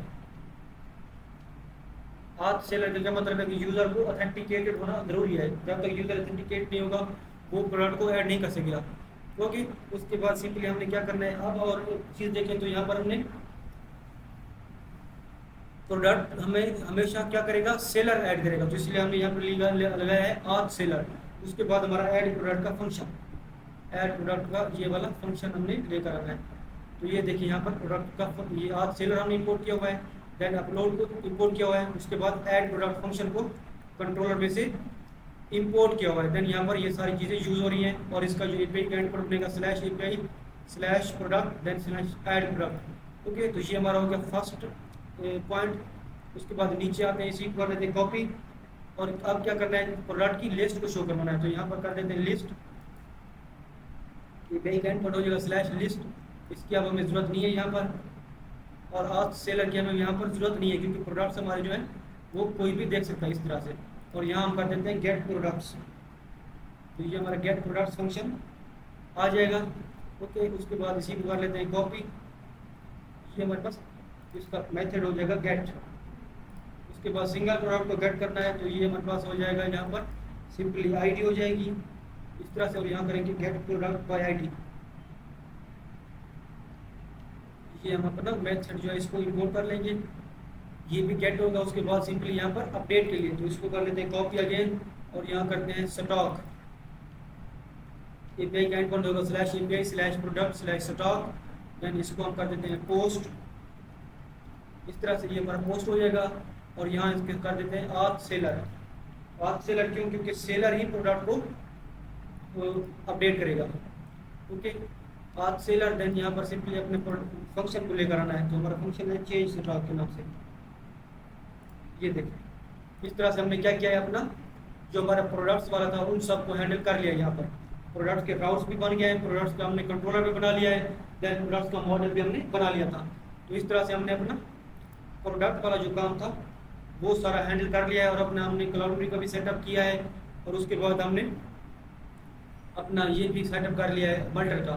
आथ सेलर का क्या मतलब है कि यूजर को ऑथेंटिकेटेड होना जरूरी है। जब तक यूजर ऑथेंटिकेट नहीं होगा वो प्रोडक्ट को ऐड नहीं कर सकेगा। ओके, उसके बाद सिंपली हमने क्या करना है, अब और एक चीज़ देखें तो यहाँ पर हमने प्रोडक्ट हमें हमेशा क्या करेगा, सेलर ऐड करेगा। तो इसलिए हमने यहाँ पर लगाया है आथ सेलर। उसके बाद हमारा ऐड प्रोडक्ट का फंक्शन, ऐड प्रोडक्ट का ये वाला फंक्शन हमने लेकर आना है। तो ये देखिए यहाँ पर प्रोडक्ट का ये आथ सेलर हमने इंपोर्ट किया हुआ है, देन अपलोड को इंपोर्ट किया हुआ है। उसके बाद ऐड प्रोडक्ट फंक्शन को कंट्रोलर में से इंपोर्ट किया हुआ है। देन यहाँ पर ये सारी चीज़ें यूज़ हो रही हैं और इसका जो एपीआई का एंड बनेगा slash API slash product then slash add product. Okay, तो ये हमारा हो गया फर्स्ट पॉइंट। उसके बाद नीचे आते हैं, इसी को कर लेते हैं कॉपी और अब क्या करना है, प्रोडक्ट की लिस्ट को शो करवाना है। तो यहाँ पर कर देते हैं लिस्ट, ये कहीं एंड हो जाएगा स्लैश लिस्ट। इसकी अब हमें ज़रूरत नहीं है यहाँ पर, और आथ सेलर की हमें यहाँ पर ज़रूरत नहीं है क्योंकि प्रोडक्ट्स हमारे जो है वो कोई भी देख सकता है इस तरह से। और यहाँ हम कर देते हैं गेट प्रोडक्ट्स, तो ये हमारा गेट प्रोडक्ट्स फंक्शन आ जाएगा। ओके, उसके बाद इसी को कर लेते हैं कॉपी, ये हमारे पास इसका मेथड हो जाएगा गेट। उसके बाद सिंगल प्रोडक्ट को गेट करना है तो ये हमारे पास हो जाएगा यहाँ पर सिंपली आईडी हो जाएगी इस तरह से। और यहाँ करेंगे गेट प्रोडक्ट बाय आईडी, ये हम अपना मेथड जो है इसको इंपोर्ट कर लेंगे, ये भी गेट होगा। उसके बाद सिंपली यहाँ पर अपडेट के लिए तो इसको कर लेते हैं कॉपी अगेन और यहाँ करते हैं स्टॉक API का एंड पॉइंट होगा /API/product/stock, देन इसको हम कर देते हैं पोस्ट। इस तरह से ये हमारा पोस्ट हो जाएगा। और यहाँ इसके कर देते हैं आथ सेलर। आथ सेलर क्यों? क्योंकि सेलर ही प्रोडक्ट को अपडेट करेगा। ओके, आथ सेलर। देन यहाँ पर सिंपली अपने फंक्शन को लेकर आना है। तो हमारा फंक्शन है चेंज स्टॉक के नाम से। ये देखिए इस तरह से हमने क्या किया है, अपना जो हमारा प्रोडक्ट्स वाला था उन सबको हैंडल कर लिया। यहाँ पर प्रोडक्ट्स के राउट्स भी बन गए हैं, प्रोडक्ट्स का हमने कंट्रोलर भी बना लिया है, देन प्रोडक्ट्स का मॉडल भी हमने बना लिया था। तो इस तरह से हमने अपना प्रोडक्ट वाला जो काम था वो सारा हैंडल कर लिया है। और अपना हमने क्लाउडरी का भी सेटअप किया है। और उसके बाद हमने अपना ये भी सेटअप कर लिया है मल्टर का।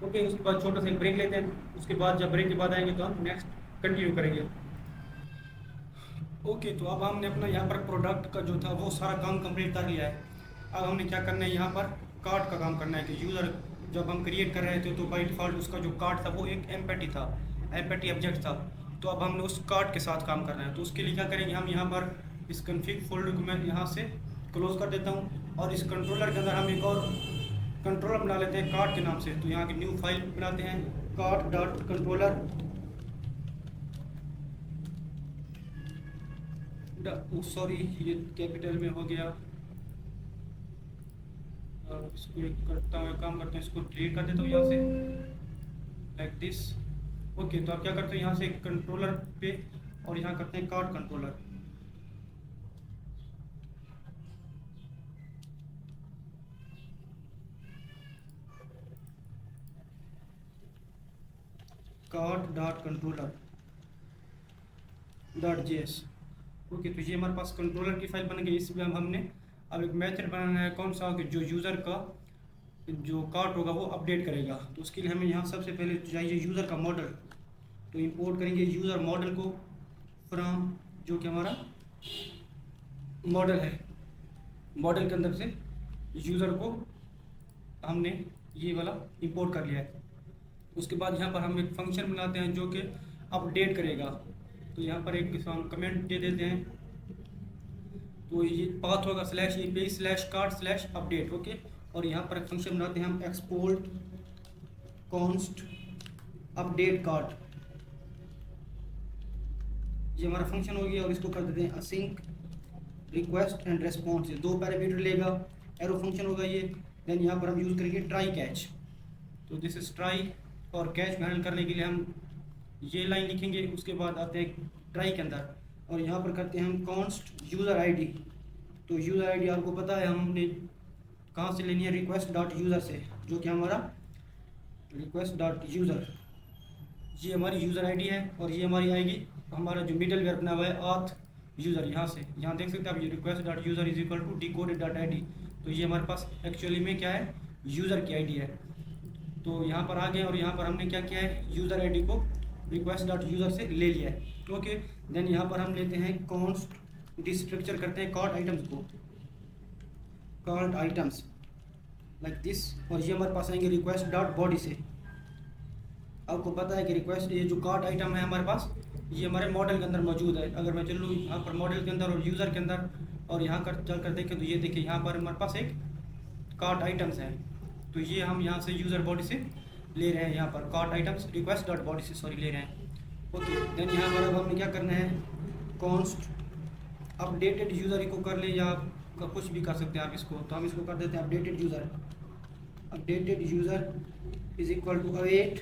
ओके, उसके बाद छोटा सा एक ब्रेक लेते हैं। उसके बाद जब ब्रेक के बाद आएंगे तो हम नेक्स्ट कंटिन्यू करेंगे। ओके, तो अब हमने अपना यहाँ पर प्रोडक्ट का जो था वो सारा काम कंप्लीट कर लिया है। अब हमने क्या करना है, यहाँ पर कार्ड का काम करना है। कि यूज़र जब हम क्रिएट कर रहे थे तो बाई डिफ़ॉल्ट उसका जो कार्ड था वो एक एम्पैटी था, एम्पैटी ऑब्जेक्ट था। तो अब हमने उस कार्ड के साथ काम करना है। तो उसके लिए क्या करेंगे, हम यहाँ पर इस कॉन्फ़िग फोल्डर को मैं यहाँ से क्लोज कर देता हूँ। और इस कंट्रोलर के अंदर हम एक और कंट्रोलर बना लेते हैं कार्ड के नाम से। तो यहाँ की न्यू फाइल बनाते हैं card.controller। सॉरी, ये कैपिटल में हो गया। इसको एक करता हुआ काम करते हैं, इसको डिलीट कर देता हूँ यहाँ से लाइक दिस। ओके, तो आप क्या करते हैं, यहाँ से कंट्रोलर पे और यहाँ करते हैं कार्ड कंट्रोलर। card.controller.js। ओके, तो ये हमारे पास कंट्रोलर की फाइल बन गई। इसमें हमने अब एक मेथड बनाना है, कौन सा, कि जो यूज़र का जो कार्ड होगा वो अपडेट करेगा। तो उसके लिए हमें यहाँ सबसे पहले चाहिए यूज़र का मॉडल। तो इंपोर्ट करेंगे यूज़र मॉडल को फ्रॉम, जो कि हमारा मॉडल है। मॉडल के अंदर से यूज़र को हमने ये वाला इंपोर्ट कर लिया है। उसके बाद यहाँ पर हम एक फंक्शन बनाते हैं जो कि अपडेट करेगा। तो यहाँ पर एक हम कमेंट दे देते हैं। तो ये पाथ होगा /API/card/update। ओके, और यहाँ पर एक फंक्शन बनाते हैं हम एक्सपोर्ट कॉन्स्ट अपडेट कार्ड। ये हमारा फंक्शन हो गया। और इसको कर देते हैं असिंक रिक्वेस्ट एंड रेस्पॉन्स। ये 2 पैरामीटर लेगा, एरो फंक्शन होगा ये। देन यहाँ पर हम यूज़ करेंगे ट्राई कैच। तो दिस इज ट्राई। और कैच हैंडल करने के लिए हम ये लाइन लिखेंगे। उसके बाद आते हैं ट्राई के अंदर और यहाँ पर करते हैं हम कॉन्स्ट यूज़र आईडी। तो यूज़र आईडी आपको पता है हमने कहाँ से लेनी है, request.user से, जो कि हमारा request.user। ये हमारी यूज़र आईडी है। और ये हमारी आएगी हमारा जो मिडल वेयर बना हुआ है आथ यूज़र। यहाँ से यहाँ देख सकते हैं आप, ये request.user = decoded.id। तो ये हमारे पास एक्चुअली में क्या है, यूज़र की आईडी है। तो यहाँ पर आ गए और यहाँ पर हमने क्या किया है, यूज़र आईडी को request.user से ले लिया है। ओके, देन यहाँ पर हम लेते हैं कॉन्स्ट डिस्ट्रक्चर करते हैं कार्ड आइटम्स को, कार्ड आइटम्स लाइक दिस। और ये हमारे पास आएंगे request.body से। आपको पता है कि रिक्वेस्ट, ये जो कार्ड आइटम है हमारे पास, ये हमारे मॉडल के अंदर मौजूद है। अगर मैं चलूँ यहाँ पर मॉडल के अंदर और यूज़र के अंदर और यहाँ चल कर देखें तो ये देखिए यहाँ पर हमारे पास एक कार्ड आइटम्स है। तो ये हम यहाँ से यूज़र बॉडी से ले रहे हैं, यहाँ पर कार्ड आइटम्स request.body से सॉरी ले रहे हैं। ओके, देन यहाँ पर अब हमें क्या करना है, कॉन्स्ट अपडेटेड यूज़र को कर ले या कुछ भी कर सकते हैं आप इसको। तो हम इसको कर देते हैं अपडेटेड यूज़र =await।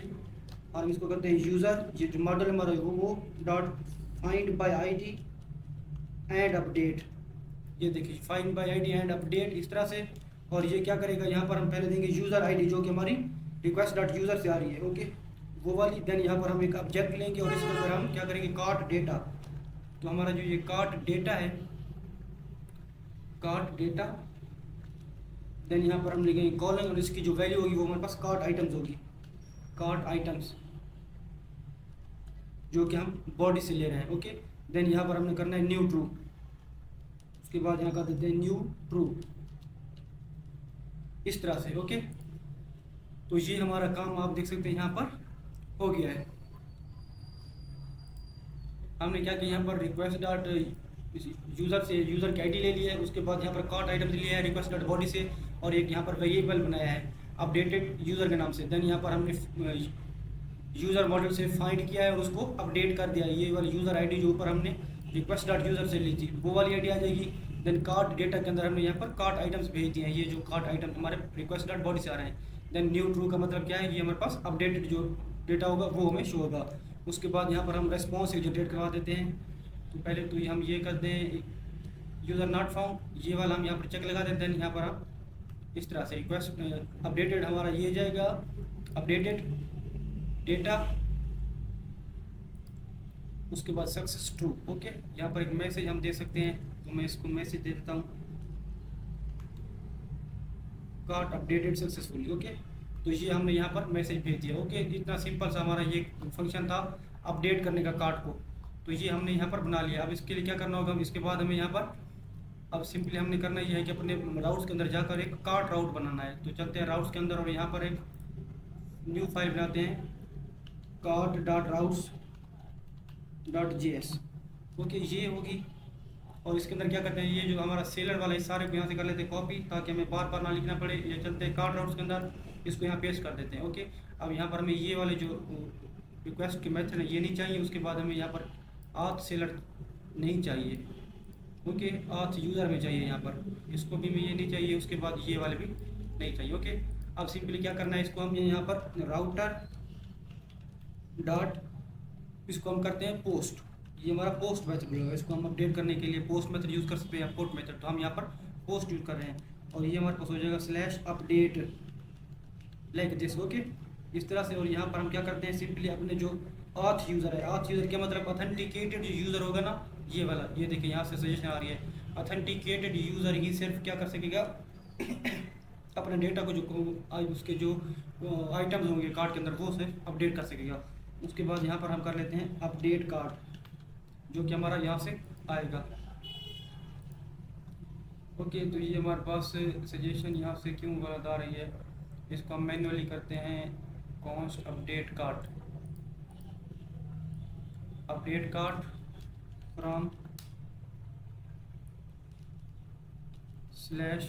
और हम इसको करते हैं यूज़र, ये जो मॉडल हमारा है वो .find_by_id एंड अपडेट। ये देखिए find_by_id एंड अपडेट इस तरह से। और ये क्या करेगा, यहाँ पर हम पहले देंगे यूज़र आईडी जो कि हमारी request.user से आ रही है। ओके, वो वाली। देन यहाँ पर हम एक ऑब्जेक्ट लेंगे और इसके अंदर हम क्या करेंगे, कार्ड डेटा। तो हमारा जो ये कार्ड डेटा है, कार्ड डेटा, देन यहाँ पर हम लिखेंगे कॉलम और इसकी जो वैल्यू होगी वो हमारे पास कार्ड आइटम्स होगी, कार्ड आइटम्स जो कि हम बॉडी से ले रहे हैं। ओके, देन यहाँ पर हमने करना है न्यू ट्रू। उसके बाद यहाँ कर देते हैं न्यू ट्रू इस तरह से। ओके, तो ये हमारा काम आप देख सकते हैं यहाँ पर हो गया है। हमने क्या किया, यहाँ पर request.user से यूज़र की आईडी ले ली है। उसके बाद यहाँ पर कार्ड आइटम लिया है request.body से और एक यहाँ पर वेरिएबल बनाया है। अपडेटेड यूज़र के नाम से। देन यहाँ पर हमने यूज़र मॉडल से फाइंड किया है और उसको अपडेट कर दिया। ये वाली यूज़र आईडी जो ऊपर हमने रिक्वेस्ट डॉट यूज़र से ली थी वो वाली आईडी आ जाएगी। देन कार्ट डेटा के अंदर हमने यहाँ पर कार्ट आइटम्स भेज दिए हैं, ये जो कार्ट आइटम हमारे रिक्वेस्ट डॉट बॉडी से आ रहे हैं। देन न्यू ट्रू का मतलब क्या है, ये हमारे पास अपडेटेड जो डेटा होगा वो हमें शो होगा। उसके बाद यहाँ पर हम रेस्पॉन्स जनरेट करवा देते हैं। तो पहले तो हम ये कर दें यूज़र नॉट फाउंड, ये वाला हम यहाँ पर चेक लगा देते हैं। यहाँ पर हम इस तरह से रिक्वेस्ट अपडेटेड हमारा ये जाएगा, अपडेटेड डेटा, उसके बाद सक्सेस ट्रू। ओके, यहाँ पर एक मैसेज हम दे सकते हैं, तो मैं इसको मैसेज दे देता हूँ, कार्ट अपडेटेड सक्सेसफुली। ओके, तो ये हमने यहाँ पर मैसेज भेज दिया। ओके, इतना सिंपल सा हमारा ये फंक्शन था अपडेट करने का कार्ट को, तो ये हमने यहाँ पर बना लिया। अब इसके लिए क्या करना होगा, इसके बाद हमें यहाँ पर अब सिंपली हमने करना ये है कि अपने राउट्स के अंदर जाकर एक कार्ट राउट बनाना है। तो चलते हैं राउट्स के अंदर और यहाँ पर एक न्यू फाइल बनाते हैं, cart dot routes dot JS। Okay, ये होगी। और इसके अंदर क्या करते हैं, ये जो हमारा सेलर वाला है सारे को यहाँ से कर लेते हैं कॉपी, ताकि हमें बार बार ना लिखना पड़े। ये चलते हैं कार्ट राउट्स के अंदर, इसको यहाँ पेस्ट कर देते हैं। ओके, अब यहाँ पर हमें ये वाले जो रिक्वेस्ट के मेथड है ये नहीं चाहिए। उसके बाद हमें यहाँ पर आथ सेलर नहीं चाहिए। ओके, आथ यूज़र में चाहिए, यहाँ पर इसको भी ये नहीं चाहिए। उसके बाद ये वाले भी नहीं चाहिए। ओके, अब सिंपली क्या करना है, इसको हम यहाँ पर राउटर डॉट, इसको हम करते हैं पोस्ट। ये हमारा पोस्ट मेथड होगा, इसको हम अपडेट करने के लिए पोस्ट मेथड यूज़ कर सकते हैं या पोस्ट मेथड, तो हम यहाँ पर पोस्ट यूज़ कर रहे हैं। और ये हमारे पास हो जाएगा slash update like this. Okay, इस तरह से। और यहाँ पर हम क्या करते हैं, सिंपली अपने जो आथ यूज़र है, आथ यूज़र क्या मतलब ऑथेंटिकेटेड जो यूज़र होगा ना, ये वाला, ये देखिए यहाँ से सजेशन आ रही है, ऑथेंटिकेटेड यूज़र ही सिर्फ क्या कर सकेगा अपने डेटा को जो उसके जो आइटम्स होंगे कार्ड के अंदर वो सिर्फ अपडेट कर सकेगा। उसके बाद यहाँ पर हम कर लेते हैं अपडेट कार्ड, जो कि हमारा यहाँ से आएगा। ओके, तो ये हमारे पास सजेशन यहाँ से क्यों गलत आ रही है, इसको हम मैन्युअली करते हैं, const update card, update card from slash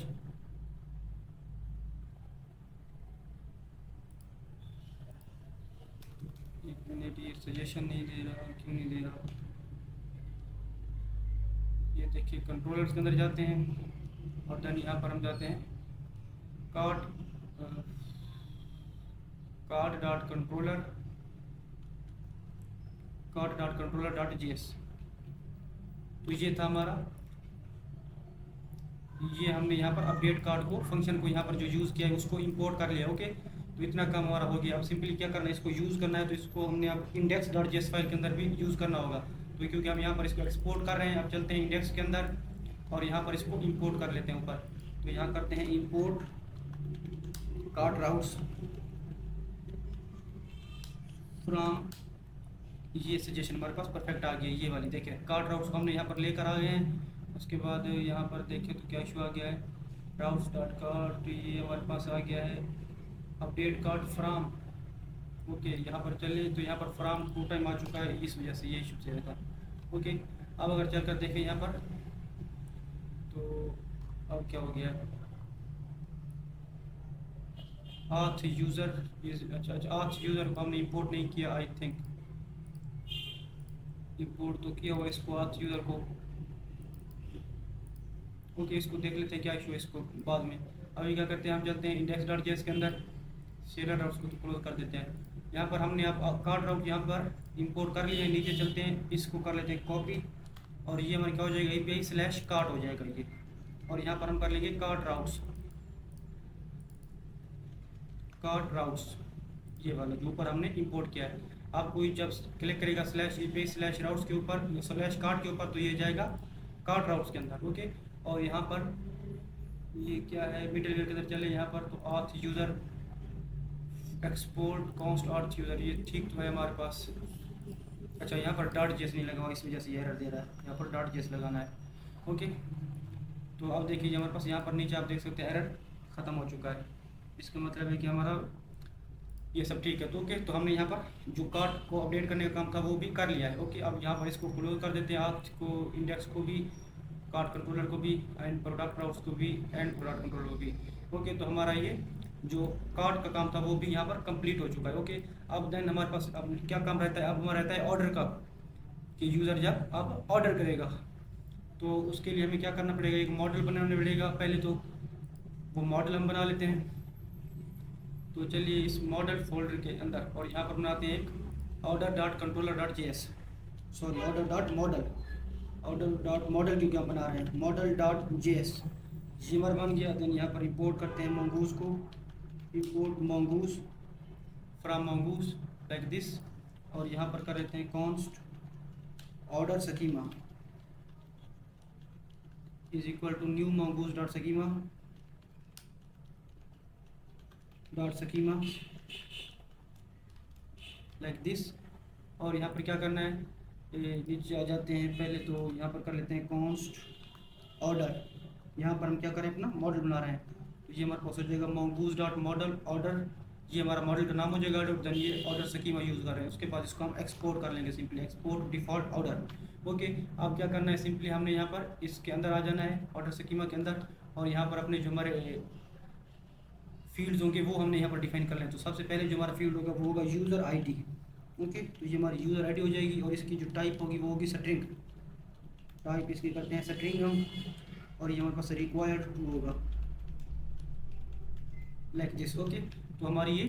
एक मिनट, ये सजेशन नहीं दे रहा, क्यों नहीं दे रहा। ये देखिए कंट्रोलर्स के अंदर जाते हैं और देन यहाँ पर हम जाते हैं card card dot controller, card dot controller dot JS। तो ये था हमारा, ये हमने यहाँ पर अपडेट कार्ड को फंक्शन को यहाँ पर जो यूज़ किया है उसको इंपोर्ट कर लिया। ओके, तो इतना काम हमारा हो गया। अब सिंपली क्या करना है, इसको यूज़ करना है, तो इसको हमने अब इंडेक्स डॉट JS फाइल के अंदर भी यूज़ करना होगा। तो क्योंकि हम यहाँ पर इसको एक्सपोर्ट कर रहे हैं, अब चलते हैं इंडेक्स के अंदर और यहाँ पर इसको इंपोर्ट कर लेते हैं ऊपर। तो यहाँ करते हैं इंपोर्ट कार्ट राउट्स फ्रॉम, ये सजेशन हमारे पास परफेक्ट आ गया। ये वाली देखिए कार्ट राउट्स को हमने यहाँ पर लेकर आ गए हैं। उसके बाद यहाँ पर देखें तो क्या इशू आ गया है, राउट्स डॉट कार्ट, ये हमारे पास आ गया है अपडेट कार्ट फ्रॉम। ओके, यहाँ पर चले तो यहाँ पर फ्रॉम 2 टाइम आ चुका है, इस वजह से ये इशू से था। ओके, अब अगर चलकर देखें यहाँ पर तो अब क्या हो गया, आथ यूज़र, अच्छा आथ यूज़र को हमने इंपोर्ट नहीं किया, आई थिंक इंपोर्ट तो किया हुआ इसको आथ यूज़र को। ओके, इसको देख लेते हैं क्या इशू है इसको बाद में। अभी क्या करते हैं, हम चलते हैं इंडेक्स डॉट JS के अंदर, सेलर राउट्स को तो क्लोज कर देते हैं। यहाँ पर हमने अब कार्ड राउट यहाँ पर इंपोर्ट कर लिया है, नीचे चलते हैं, इसको कर लेते हैं कॉपी और ये हमारे क्या हो जाएगा, API स्लैश कार्ड हो जाएगा ये। और यहाँ पर हम कर लेंगे कार्ड राउट्स, कार्ड राउट्स ये वाला जो ऊपर हमने इंपोर्ट किया है। आप कोई जब क्लिक करेगा स्लैश API स्लैश राउट्स के ऊपर, स्लैश कार्ड के ऊपर, तो ये जाएगा कार्ड राउट्स के अंदर। ओके, और यहाँ पर ये क्या है, मिडिल वेयर के अंदर चले यहाँ पर, तो आथ यूज़र एक्सपोर्ट कॉन्स्ट आथ यूज़र, ये ठीक तो है हमारे पास। अच्छा, यहाँ पर डॉट JS नहीं लगा हुआ, इस वजह से ये एरर दे रहा है, यहाँ पर डॉट JS लगाना है। ओके, तो अब देखिए हमारे पास यहाँ पर नीचे आप देख सकते हैं एरर ख़त्म हो चुका है। इसका मतलब है कि हमारा ये सब ठीक है। तो ओके, तो हमने यहाँ पर जो कार्ड को अपडेट करने का काम था वो भी कर लिया है। ओके, अब यहाँ पर इसको क्लोज कर देते हैं, आथ को, इंडेक्स को भी, कार्ड कंट्रोलर को भी, एंड प्रोडक्ट राउट्स को भी, एंड प्रोडक्ट कंट्रोलर को भी। ओके, तो हमारा ये जो कार्ड का काम था वो भी यहाँ पर कंप्लीट हो चुका है। ओके, अब देन हमारे पास अब क्या काम रहता है, अब हमारा रहता है ऑर्डर का, कि यूज़र जब अब ऑर्डर करेगा तो उसके लिए हमें क्या करना पड़ेगा, एक मॉडल बनाना पड़ेगा। पहले तो वो मॉडल हम बना लेते हैं। तो चलिए इस मॉडल फोल्डर के अंदर और यहाँ पर बनाते हैं एक order dot controller dot JS, sorry order dot model क्योंकि हम बना रहे हैं मॉडल डॉट JS। जीमर बन गया। देन यहाँ पर इंपोर्ट करते हैं मंगूस को, import mongoose from mongoose like this, और यहाँ पर कर लेते हैं const order schema is equal to new mongoose dot schema like this. और यहाँ पर क्या करना है, नीचे आ जाते हैं। पहले तो यहाँ पर कर लेते हैं कॉन्स्ट ऑर्डर, यहाँ पर हम क्या करें अपना मॉडल बना रहे हैं। तो ये हमारे पास हो जाएगा मंगूस डॉट मॉडल ऑर्डर, ये हमारा मॉडल का नाम हो जाएगा। देन ये ऑर्डर स्कीमा यूज़ कर रहे हैं, उसके बाद इसको हम एक्सपोर्ट कर लेंगे, simply export default order. Okay, अब क्या करना है, सिंपली हमने यहाँ पर इसके अंदर आ जाना है ऑर्डर स्कीमा के अंदर, और यहाँ पर अपने जो हमारे फील्ड्स होंगे वो हमने यहाँ पर डिफाइन कर लें। तो सबसे पहले जो हमारा फील्ड होगा वो होगा यूज़र ID। ओके, तो ये हमारी यूज़र ID हो जाएगी, और इसकी जो टाइप होगी वो होगी स्ट्रिंग। टाइप इसकी करते हैं स्ट्रिंग हम, और ये हमारे पास रिक्वायर्ड ट्रू होगा लाइक दिस। ओके, तो हमारी ये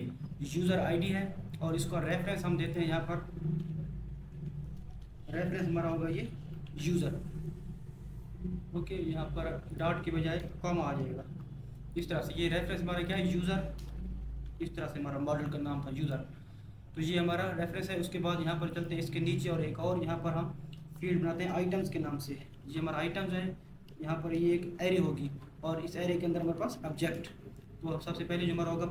यूज़र ID है, और इसका रेफरेंस हम देते हैं यहाँ पर, रेफरेंस हमारा होगा ये यूज़र। ओके, यहाँ पर डॉट के बजाय कॉमा आ जाएगा इस तरह से। ये रेफरेंस हमारा क्या है, यूज़र। इस तरह से हमारा मॉडल का नाम था यूज़र, तो ये हमारा रेफरेंस है। उसके बाद यहाँ पर चलते हैं इसके नीचे, और एक और यहाँ पर हम फील्ड बनाते हैं आइटम्स के नाम से। ये हमारा आइटम्स है, यहाँ पर ये एक एरे होगी, और इस एरे के अंदर हमारे पास ऑब्जेक्ट। तो सबसे पहले जो हमारा होगा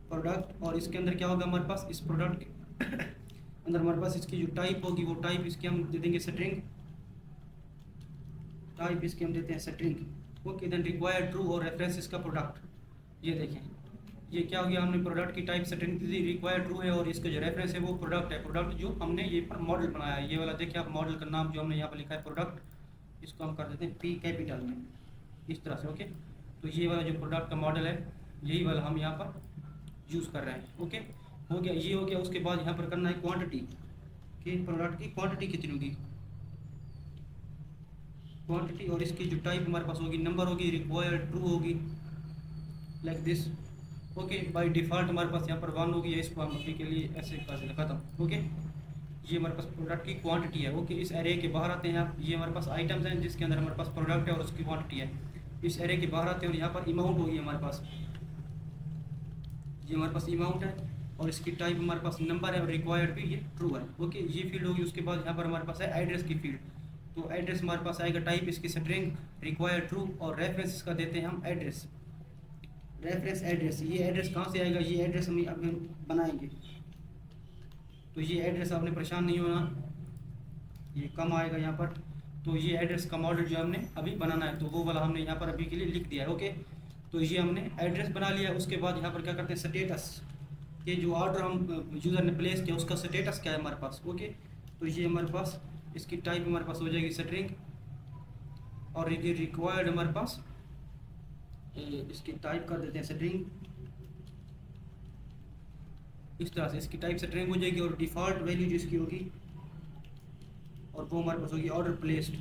प्रोडक्ट, और इसके अंदर क्या होगा हमारे पास, इस प्रोडक्ट के अंदर हमारे पास इसकी जो टाइप होगी वो टाइप इसकी हम दे देंगे स्ट्रिंग, टाइप इसकी हम देते हैं string. Okay, then required true और रेफरेंस इसका प्रोडक्ट। ये देखें, ये क्या हो गया, हमने प्रोडक्ट की टाइप स्ट्रिंग दी, रिक्वायर्ड ट्रू है, और इसका जो रेफरेंस है वो प्रोडक्ट है। प्रोडक्ट जो हमने ये पर मॉडल बनाया है, ये वाला देखिए आप, मॉडल का नाम जो हमने यहाँ पर लिखा है प्रोडक्ट, इसको हम कर देते हैं P कैपिटल में इस तरह से। ओके, तो ये वाला जो प्रोडक्ट का मॉडल है यही वाला हम यहाँ पर यूज़ कर रहे हैं। ओके, हो गया, ये हो गया। उसके बाद यहाँ पर करना है क्वांटिटी, कि प्रोडक्ट की क्वांटिटी कितनी होगी, क्वांटिटी, और इसकी जो टाइप हमारे पास होगी नंबर होगी, रिक्वायर्ड ट्रू होगी like this. Okay, by default हमारे पास यहाँ पर 1 होगी, इसको हम अभी के लिए ऐसे कर दें खत्म। ओके, ये हमारे पास प्रोडक्ट की क्वांटिटी है। ओके, इस एरे के बाहर आते हैं आप, ये हमारे पास आइटम्स हैं जिसके अंदर हमारे पास प्रोडक्ट है और उसकी क्वांटिटी है। इस एरे के बाहर आते हैं और यहाँ पर अमाउंट होगी हमारे पास, ये हमारे पास अमाउंट है, और इसकी टाइप हमारे पास नंबर है, और रिक्वायर्ड भी ये ट्रू है। ओके, ये फील्ड होगी। उसके बाद यहाँ पर हमारे पास है एड्रेस की फील्ड, तो एड्रेस हमारे पास आएगा, टाइप इसकी स्ट्रिंग, रिक्वायर्ड ट्रू, और रेफरेंस इसका देते हैं हम एड्रेस, रेफरेंस एड्रेस। ये एड्रेस कहाँ से आएगा, ये एड्रेस हम अभी बनाएंगे, तो ये एड्रेस आपने परेशान नहीं होना, ये कम आएगा यहाँ पर। तो ये एड्रेस का मॉडल जो हमने अभी बनाना है, तो वो वाला हमने यहाँ पर अभी के लिए लिख दिया है। ओके, तो ये हमने एड्रेस बना लिया। उसके बाद यहाँ पर क्या करते हैं, स्टेटस, ये जो ऑर्डर हम यूज़र ने प्लेस किया उसका स्टेटस क्या है हमारे पास। ओके, तो ये हमारे पास इसकी टाइप हमारे पास हो जाएगी स्ट्रिंग, और ये रिक्वायर्ड हमारे पास इसकी टाइप कर देते हैं स्ट्रिंग इस तरह से, इसकी टाइप स्ट्रिंग हो जाएगी, और डिफ़ॉल्ट वैल्यू जो इसकी होगी और वो हमारे पास होगी ऑर्डर प्लेस्ड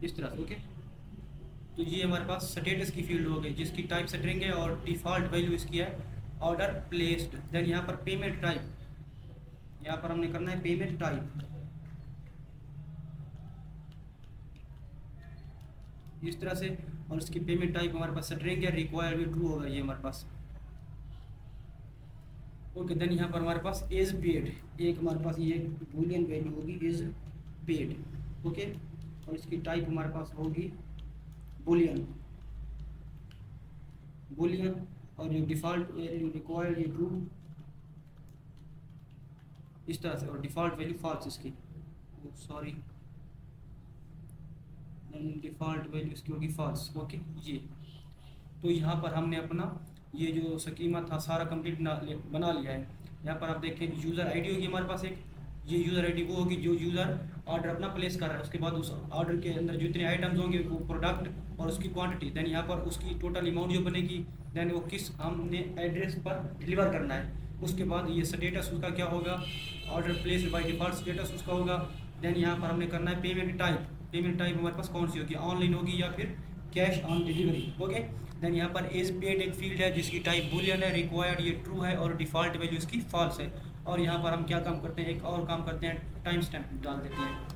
इस तरह से। ओके, तो ये हमारे पास स्टेटस की फील्ड हो गई जिसकी टाइप स्ट्रिंग है, और डिफ़ॉल्ट वैल्यू इसकी है ऑर्डर प्लेस्ड। देन यहाँ पर पेमेंट टाइप, यहाँ पर हमने करना है पेमेंट टाइप इस तरह से, और इसकी पेमेंट टाइप हमारे पास स्ट्रिंग है, रिक्वायर भी ट्रू होगा ये हमारे पास। ओके, देन यहाँ पर हमारे पास इज पेड, एक हमारे पास ये बूलियन वैल्यू होगी इज पेड। ओके, और इसकी टाइप हमारे पास होगी बूलियन, और ये डिफ़ॉल्ट वैल्यू रिक्वायर्ड ये ट्रू इस तरह से, और डिफ़ॉल्ट वैल्यू फॉल्स इसकी, सॉरी डिफ़ॉल्ट वैल्यू इसकी होगी फॉल्स। ओके, ये तो यहाँ पर हमने अपना ये जो स्कीमा था सारा कंप्लीट बना लिया है। यहाँ पर आप देखें यूज़र ID होगी हमारे पास एक, ये यूज़र आईडी वो होगी जो यूज़र ऑर्डर अपना प्लेस कर रहा है। उसके बाद उस ऑर्डर के अंदर जितने आइटम्स होंगे वो प्रोडक्ट और उसकी क्वांटिटी, देन यहाँ पर उसकी टोटल अमाउंट जो बनेगी, देन वो किस हमने एड्रेस पर डिलीवर करना है। उसके बाद ये स्टेटस उसका क्या होगा, order place by default status उसका होगा। देन यहाँ पर हमने करना है पेमेंट टाइप। पेमेंट टाइप हमारे पास कौन सी होगी, ऑनलाइन होगी या फिर cash on delivery. Okay, then यहाँ पर एज पेड एक फील्ड है जिसकी टाइप बूलियन है, रिक्वायर्ड ये ट्रू है और डिफ़ॉल्ट वैल्यू इसकी फॉल्स है। और यहाँ पर हम क्या काम करते हैं, एक और काम करते हैं, टाइम स्टैम्प डाल देते हैं,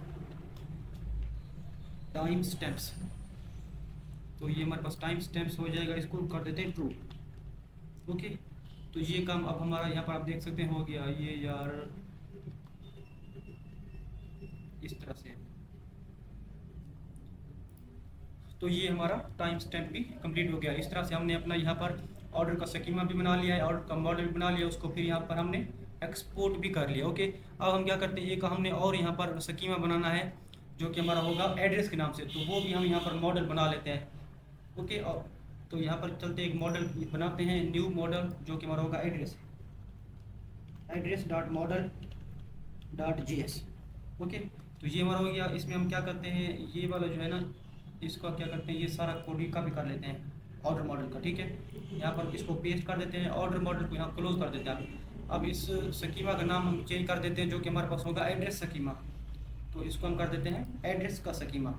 टाइम स्टैम्प्स। तो ये हमारे पास टाइम स्टैम्प्स हो जाएगा, इसको कर देते हैं ट्रू। ओके, तो ये काम अब हमारा यहाँ पर आप देख सकते हैं हो गया ये यार इस तरह से। तो ये हमारा टाइम स्टैम्प भी कंप्लीट हो गया। इस तरह से हमने अपना यहाँ पर ऑर्डर का स्कीमा भी बना लिया है, ऑर्डर का मॉडल भी बना लिया, उसको फिर यहाँ पर हमने एक्सपोर्ट भी कर लिया। ओके, अब हम क्या करते हैं, एक हमने और यहाँ पर स्कीमा बनाना है जो कि हमारा होगा एड्रेस के नाम से, तो वो भी हम यहाँ पर मॉडल बना लेते हैं। ओके, और तो यहाँ पर चलते एक मॉडल बनाते हैं, न्यू मॉडल, जो कि हमारा होगा address, address dot model dot JS। Okay, तो ये हमारा हो गया। इसमें हम क्या करते हैं, ये वाला जो है ना, इसका क्या करते हैं, ये सारा कोड ही कॉपी कर लेते हैं ऑर्डर मॉडल का। ठीक है, यहाँ पर इसको पेस्ट कर देते हैं, ऑर्डर मॉडल को यहाँ क्लोज कर देते हैं। अब इस स्कीमा का नाम हम चेंज कर देते हैं, जो कि हमारे पास होगा एड्रेस स्कीमा। तो इसको हम कर देते हैं एड्रेस का स्कीमा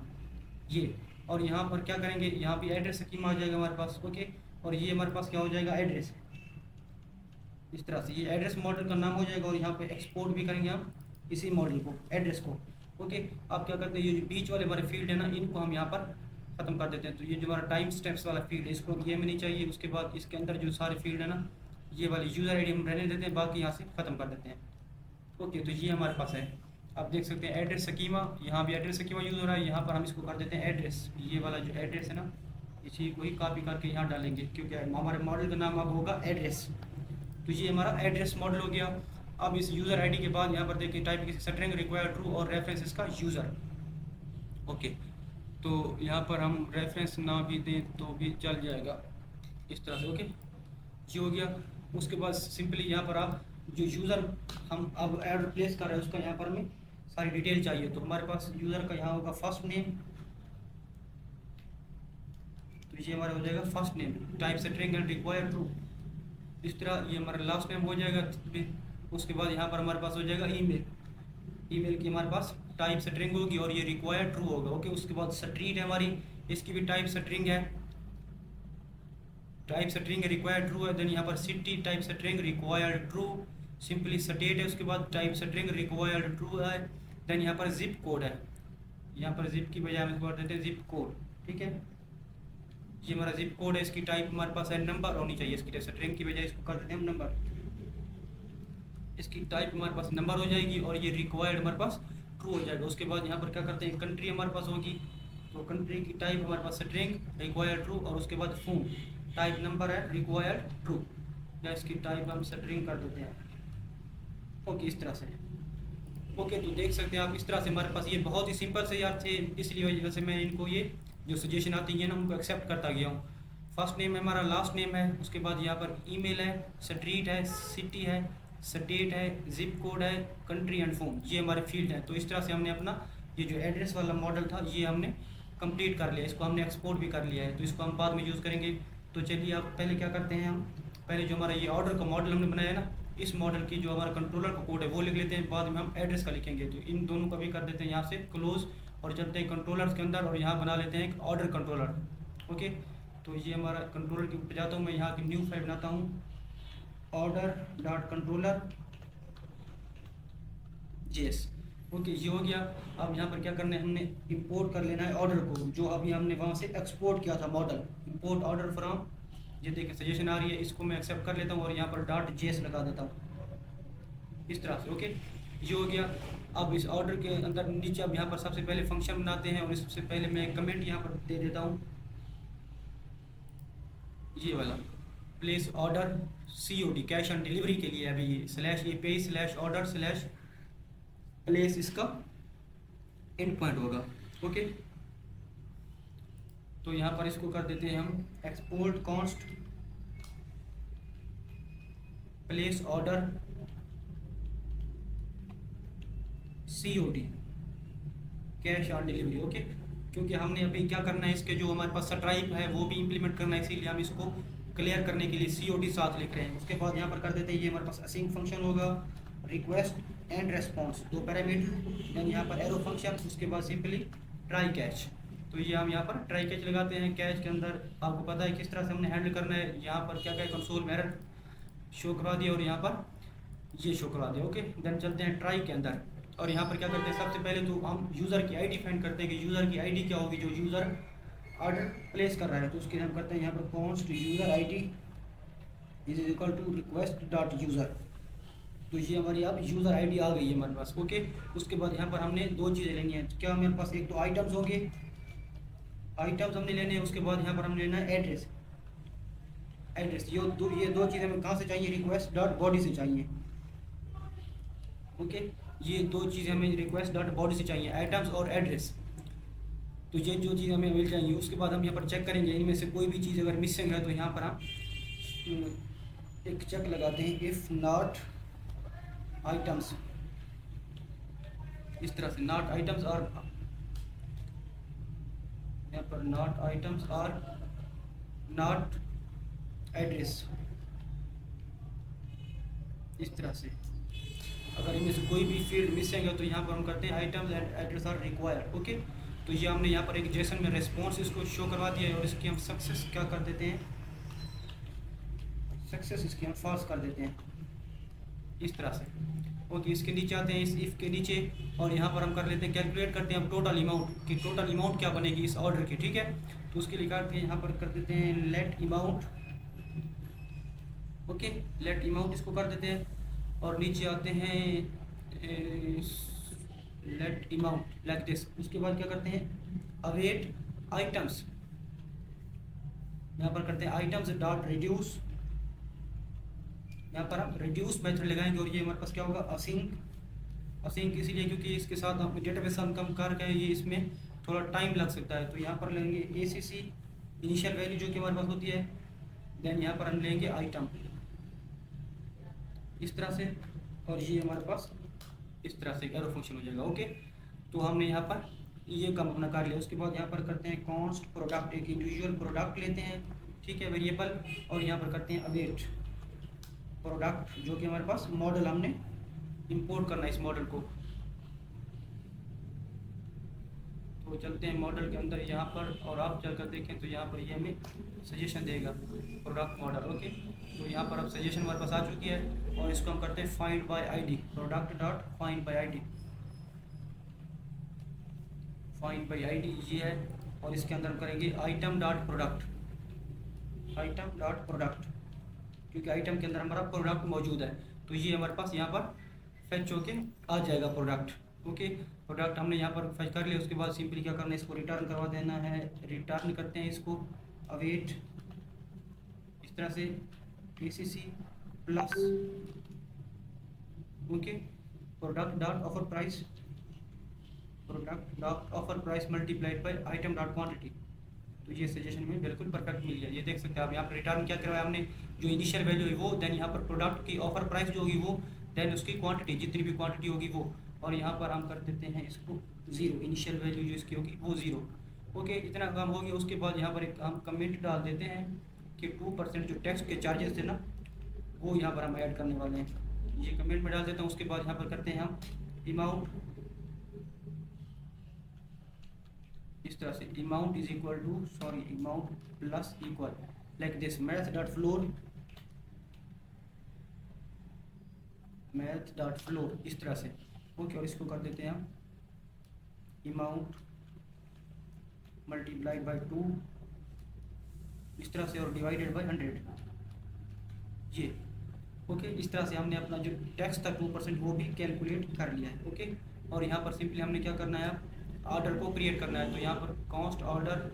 ये। और यहाँ पर क्या करेंगे, यहाँ भी एड्रेस स्कीमा आ जाएगा हमारे पास। ओके, और ये हमारे पास क्या हो जाएगा, एड्रेस। इस तरह से ये एड्रेस मॉडल का नाम हो जाएगा, और यहाँ पे एक्सपोर्ट भी करेंगे हम इसी मॉडल को, एड्रेस को। ओके, अब क्या करते हैं, ये जो बीच वाले हमारे फील्ड है ना, इनको हम यहाँ पर ख़त्म कर देते हैं। तो ये जो हमारा टाइम स्टैम्प्स वाला फील्ड है, इसको ये में नहीं चाहिए। उसके बाद इसके अंदर जो सारे फील्ड है ना, ये वाली यूज़र आईडी हम रहने देते हैं, बाकी यहाँ से ख़त्म कर देते हैं। ओके, तो ये हमारे पास है, आप देख सकते हैं एड्रेस स्कीमा, यहाँ भी एड्रेस स्कीमा यूज़ हो रहा है। यहाँ पर हम इसको कर देते हैं एड्रेस, ये वाला जो एड्रेस है ना, इसी को ही कॉपी करके यहाँ डालेंगे, क्योंकि हमारे मॉडल का नाम अब होगा एड्रेस। तो ये हमारा एड्रेस मॉडल हो गया। अब इस यूज़र आईडी के बाद यहाँ पर देखिए टाइप की स्ट्रिंग रिक्वायर्ड ट्रू और रेफरेंस इसका यूज़र। ओके, तो यहाँ पर हम रेफरेंस ना भी दें तो भी चल जाएगा इस तरह से। ओके, ये हो गया। उसके बाद सिंपली यहाँ पर आप जो यूज़र हम अब एड प्लेस कर रहे हैं उसका यहाँ पर हमें सारी डिटेल चाहिए। तो हमारे पास यूज़र का यहाँ होगा फर्स्ट नेम, तो ये हमारा हो जाएगा first name, type string and required true. इस तरह ये हमारा लास्ट नेम हो जाएगा। उसके बाद यहाँ पर हमारे पास हो जाएगा ईमेल, ईमेल की हमारे पास टाइप स्ट्रिंग होगी और ये रिक्वायर्ड ट्रू होगा। ओके, उसके बाद स्ट्रीट है हमारी, इसकी भी टाइप स्ट्रिंग है, टाइप स्ट्रिंग रिक्वायर्ड ट्रू है। देन यहाँ पर city type string required true, simply state है, उसके बाद टाइप स्ट्रिंग रिक्वायर्ड ट्रू है। देन यहाँ पर जिप कोड है, यहाँ पर जिप की बजाय हम इसको कर देते हैं जिप कोड। ठीक है, ये हमारा जिप कोड है, इसकी टाइप हमारे पास है नंबर होनी चाहिए, इसकी स्ट्रिंग की बजाय इसको कर देते हैं हम नंबर, इसकी टाइप हमारे पास नंबर हो जाएगी और ये रिक्वायर्ड हमारे पास ट्रू हो जाएगा। उसके बाद यहाँ पर क्या करते हैं, कंट्री हमारे पास होगी, तो कंट्री की टाइप हमारे पास स्ट्रिंग रिक्वायर्ड ट्रू, और उसके बाद फोन टाइप नंबर है रिक्वायर्ड ट्रू, या इसकी टाइप हम स्ट्रिंग कर देते हैं। ओके, इस तरह से। ओके, तो देख सकते हैं आप इस तरह से हमारे पास ये बहुत ही सिंपल से यार थे, इसलिए वजह से मैं इनको ये जो सजेशन आती है ना उनको एक्सेप्ट करता गया हूँ। फर्स्ट नेम है हमारा, लास्ट नेम है, उसके बाद यहाँ पर ईमेल है, स्ट्रीट है, सिटी है, स्टेट है, जिप कोड है, कंट्री एंड फोन, ये हमारे फील्ड हैं। तो इस तरह से हमने अपना ये जो एड्रेस वाला मॉडल था ये हमने कंप्लीट कर लिया, इसको हमने एक्सपोर्ट भी कर लिया है, तो इसको हम बाद में यूज़ करेंगे। तो चलिए आप पहले क्या करते हैं, हम पहले जो हमारा ये ऑर्डर का मॉडल हमने बनाया ना, इस मॉडल की जो हमारा कंट्रोलर का कोड है वो लिख लेते हैं, बाद में हम एड्रेस का लिखेंगे। तो इन दोनों का भी कर देते हैं यहाँ से क्लोज, और चलते हैं कंट्रोलर्स के अंदर, और यहाँ बना लेते हैं एक ऑर्डर कंट्रोलर। ओके, तो ये हमारा कंट्रोलर के ऊपर जाता हूँ मैं, यहाँ की न्यू फाइल बनाता हूँ, order dot controller JS। Okay, ये हो गया। अब यहाँ पर क्या करना है, हमने इंपोर्ट कर लेना है ऑर्डर को, जो अभी हमने वहाँ से एक्सपोर्ट किया था मॉडल, इंपोर्ट ऑर्डर फ्रॉम, ये देखिए सजेशन आ रही है, इसको मैं एक्सेप्ट कर लेता हूँ और यहाँ पर डॉट JS लगा देता हूँ इस तरह से। ओके, ये हो गया। अब इस ऑर्डर के अंदर नीचे अब यहाँ पर सबसे पहले फंक्शन बनाते हैं, और इससे पहले मैं कमेंट यहाँ पर दे देता हूँ, ये वाला place order COD cash on delivery के लिए अभी ये /API/order/ प्लेस इसका एंड पॉइंट होगा। ओके, तो यहाँ पर इसको कर देते हैं हम export const place order COD, cash on delivery. Okay, क्योंकि हमने अभी क्या करना है, इसके जो हमारे पास स्ट्राइप है वो भी इंप्लीमेंट करना है, इसीलिए हम इसको क्लियर करने के लिए COD साथ लिख रहे हैं। उसके बाद यहाँ पर कर देते हैं, ये हमारे पास असिंक फंक्शन होगा, रिक्वेस्ट एंड रेस्पॉन्स, दो पैरामीटर, देन यहाँ पर एरो फंक्शन, उसके बाद सिंपली ट्राई कैच। तो ये हम यहाँ पर ट्राई कैच लगाते हैं। कैच के अंदर आपको पता है किस तरह से हमने हैंडल करना है, यहाँ पर क्या क्या कंसोल में एरर शो करवा दिया और यहाँ पर ये शो करवा दिया। ओके, देन चलते हैं ट्राई के अंदर, और यहाँ पर क्या करते हैं, सबसे पहले तो हम यूज़र की आईडी फाइंड करते हैं कि यूज़र की आईडी क्या होगी, जो यूज़र ऑर्डर प्लेस कर रहा है। तो उसके लिए हम करते हैं यहाँ पर const user ID is equal to request dot user. तो ये हमारी अब यूज़र आईडी आ गई है हमारे पास। ओके, उसके बाद यहाँ पर हमने दो चीज़ें लेनी है। क्या हमारे पास, एक तो आइटम्स होंगे, आइटम्स हमने लेने हैं। उसके बाद यहाँ पर हमने लेना है एड्रेस। ये दो चीज़ें हमें कहाँ से चाहिए, रिक्वेस्ट डॉट बॉडी से चाहिए। ओके, ये दो चीज़ें हमें रिक्वेस्ट डॉट बॉडी से चाहिए, आइटम्स और एड्रेस। तो ये जो चीज़ हमें मिल जाएंगी। उसके बाद हम यहाँ पर चेक करेंगे, इनमें से कोई भी चीज़ अगर मिसिंग है तो यहाँ पर हम एक चेक लगाते हैं, इफ़ नॉट आइटम्स, इस तरह से नॉट आइटम्स और यहाँ पर नॉट आइटम्स और नॉट एड्रेस, इस तरह से अगर इनमें से कोई भी फील्ड मिसिंग है तो यहाँ पर हम करते हैं items and address are required. Okay, तो ये हमने यहाँ पर एक जेसन में रेस्पॉन्स इसको शो करवा दिया है, और इसकी हम सक्सेस क्या कर देते हैं, सक्सेस इसकी हम फॉल्स कर देते हैं, इस तरह से। ओके, इसके नीचे आते हैं, इस इफ़ के नीचे, और यहाँ पर हम कर लेते हैं, कैलकुलेट करते हैं हम टोटल अमाउंट कि टोटल अमाउंट क्या बनेगी इस ऑर्डर की। ठीक है, तो उसके लिए करते हैं, यहाँ पर कर देते हैं let amount. Okay, let amount इसको कर देते हैं, और नीचे आते हैं लेट अमाउंट लाइक दिस। उसके बाद क्या करते हैं, अवेट आइटम्स, यहाँ पर करते हैं आइटम्स डॉट रिड्यूस, यहाँ पर हम रिड्यूस मेथड लगाएंगे, और ये हमारे पास क्या होगा, असिंक इसीलिए क्योंकि इसके साथ हम डेटाबेस हम कम कर गए, ये इसमें थोड़ा टाइम लग सकता है। तो यहाँ पर लेंगे ACC इनिशियल वैल्यू जो कि हमारे पास होती है, देन यहाँ पर हम लेंगे आइटम इस तरह से, और ये हमारे पास इस तरह से एरो फंक्शन हो जाएगा। ओके, तो हमने यहाँ पर ये काम अपना कर लिया। उसके बाद यहाँ पर करते हैं कॉन्स्ट प्रोडक्ट, एक इंडिविजुअल प्रोडक्ट लेते हैं, ठीक है, वेरिएबल, और यहाँ पर करते हैं अवेट प्रोडक्ट, जो कि हमारे पास मॉडल हमने इंपोर्ट करना है इस मॉडल को। तो चलते हैं मॉडल के अंदर यहाँ पर, और आप चलकर देखें तो यहाँ पर ये हमें सजेशन देगा प्रोडक्ट मॉडल। ओके, तो यहाँ पर अब सजेशन हमारे पास आ चुकी है, और इसको हम करते हैं find by ID, product dot find by ID, find by ID ये है, और इसके अंदर हम करेंगे item dot product, item dot product, क्योंकि आइटम के अंदर हमारा प्रोडक्ट मौजूद है। तो ये हमारे पास यहाँ पर फेच होके आ जाएगा प्रोडक्ट। ओके, प्रोडक्ट हमने यहाँ पर फेच कर लिया। उसके बाद सिंपली क्या करना है, इसको रिटर्न करवा देना है, रिटर्न करते हैं इसको अवेट इस तरह से ACC plus, okay, product dot offer price, product dot offer price multiplied by item dot quantity. तो ये सजेशन में बिल्कुल परफेक्ट मिल गया। ये देख सकते हैं आप, यहाँ पर रिटर्न क्या करवाया हमने, जो इनिशियल वैल्यू है वो, देन यहाँ पर प्रोडक्ट की ऑफर प्राइस जो होगी वो, देन उसकी क्वांटिटी जितनी भी क्वांटिटी होगी वो, और यहाँ पर हम कर देते हैं इसको 0, इनिशियल वैल्यू जो इसकी होगी वो 0। ओके, इतना काम हो गया। उसके बाद यहाँ पर एक हम कमेंट डाल देते हैं कि 2% जो टैक्स के चार्जेस थे ना, वो यहाँ पर हम ऐड करने वाले हैं, ये कमेंट में डाल देता हूँ। उसके बाद यहाँ पर करते हैं हम अमाउंट इस तरह से, amount is equal to, sorry, amount plus equal like this, math dot floor, math dot floor इस तरह से। ओके, और इसको कर देते हैं हम अमाउंट मल्टीप्लाइड बाय 2 इस तरह से, और डिवाइडेड बाय 100 ये। ओके, इस तरह से हमने अपना जो टैक्स था 2% वो भी कैलकुलेट कर लिया है। ओके, और यहाँ पर सिंपली हमने क्या करना है, ऑर्डर को क्रिएट करना है। तो यहाँ पर कॉस्ट ऑर्डर,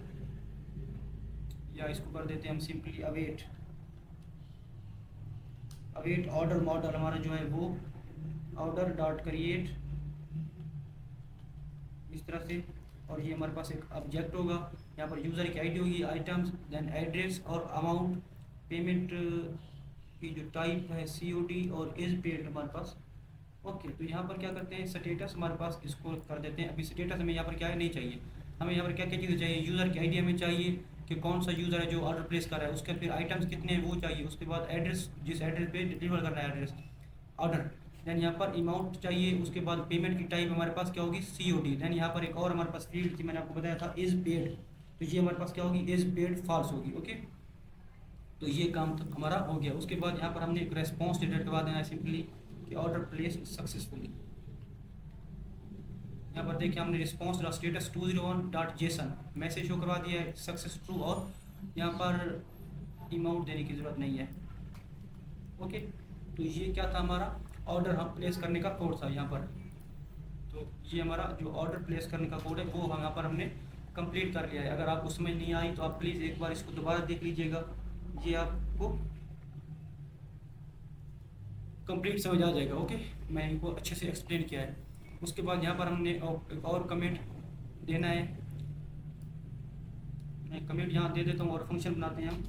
या इसको कर देते हैं हम simply await, await order model हमारा जो है वो ऑर्डर डॉट क्रिएट इस तरह से, और ये हमारे पास एक ऑब्जेक्ट होगा, यहाँ पर यूज़र की आईडी होगी, आइटम्स, देन एड्रेस और अमाउंट, पेमेंट की जो टाइप है COD, और एज पेड हमारे पास ओके, तो यहाँ पर क्या करते हैं, स्टेटस हमारे पास इसको कर देते हैं। अभी स्टेटस हमें यहाँ पर क्या है, नहीं चाहिए। हमें यहाँ पर क्या क्या चीज़ें चाहिए, यूज़र की आईडी हमें चाहिए कि कौन सा यूज़र है जो ऑर्डर प्लेस कर रहा है, उसके फिर आइटम्स कितने हैं वो चाहिए, उसके बाद एड्रेस, जिस एड्रेस पे डिलीवर करना है एड्रेस ऑर्डर, देन यहाँ पर अमाउंट चाहिए, उसके बाद पेमेंट की टाइप हमारे पास क्या होगी, COD। देन यहाँ पर एक और हमारे पास फील्ड थी, मैंने आपको बताया था इज़ पेड, तो ये हमारे पास क्या होगी, इज़ पेड फॉल्स होगी। ओके, तो ये काम तो हमारा हो गया। उसके बाद यहाँ पर हमने एक रेस्पॉन्स जनरेट करवा देना है सिंपली कि ऑर्डर प्लेस सक्सेसफुली। यहाँ पर देखिए हमने response dot status 201.json message show करवा दिया है, सक्सेस ट्रू, और यहाँ पर अमाउंट देने की ज़रूरत नहीं है। ओके, तो ये क्या था, हमारा ऑर्डर हम प्लेस करने का कोड था यहाँ पर। तो ये हमारा जो ऑर्डर प्लेस करने का कोड है वो हम यहाँ पर हमने कंप्लीट कर लिया है। अगर आप उसमें नहीं आई तो आप प्लीज़ एक बार इसको दोबारा देख लीजिएगा, ये आपको कंप्लीट समझ आ जाएगा। ओके, मैं इनको अच्छे से एक्सप्लेन किया है। उसके बाद यहाँ पर हमने एक और कमेंट देना है, मैं कमेंट यहाँ दे देता हूँ और फंक्शन बनाते हैं हम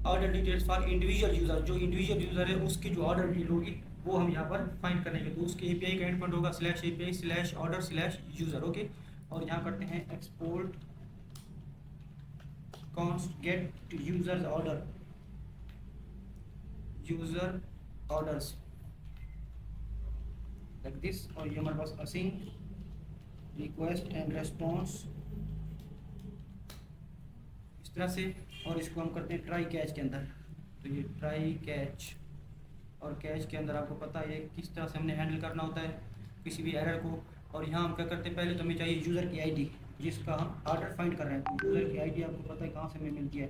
order details for individual user. जो इंडिविजुअल यूज़र है उसकी जो ऑर्डर डिटेल होगी वो हम यहाँ पर फाइंड करेंगे। तो उसके API का एंड पॉइंट होगा /API/order/यूज़र। ओके, और यहाँ करते हैं export const get users orders like this, और ये हमारे पास असिंग रिक्वेस्ट एंड रेस्पॉन्स इस तरह से, और इसको हम करते हैं ट्राई कैच के अंदर। तो ये ट्राई कैच, और कैच के अंदर आपको पता है किस तरह से हमने हैंडल करना होता है किसी भी एरर को। और यहाँ हम क्या करते हैं, पहले तो हमें चाहिए यूज़र की आईडी जिसका हम ऑर्डर फाइंड कर रहे हैं। तो यूज़र की आईडी आपको पता है कहाँ से हमें मिलती है,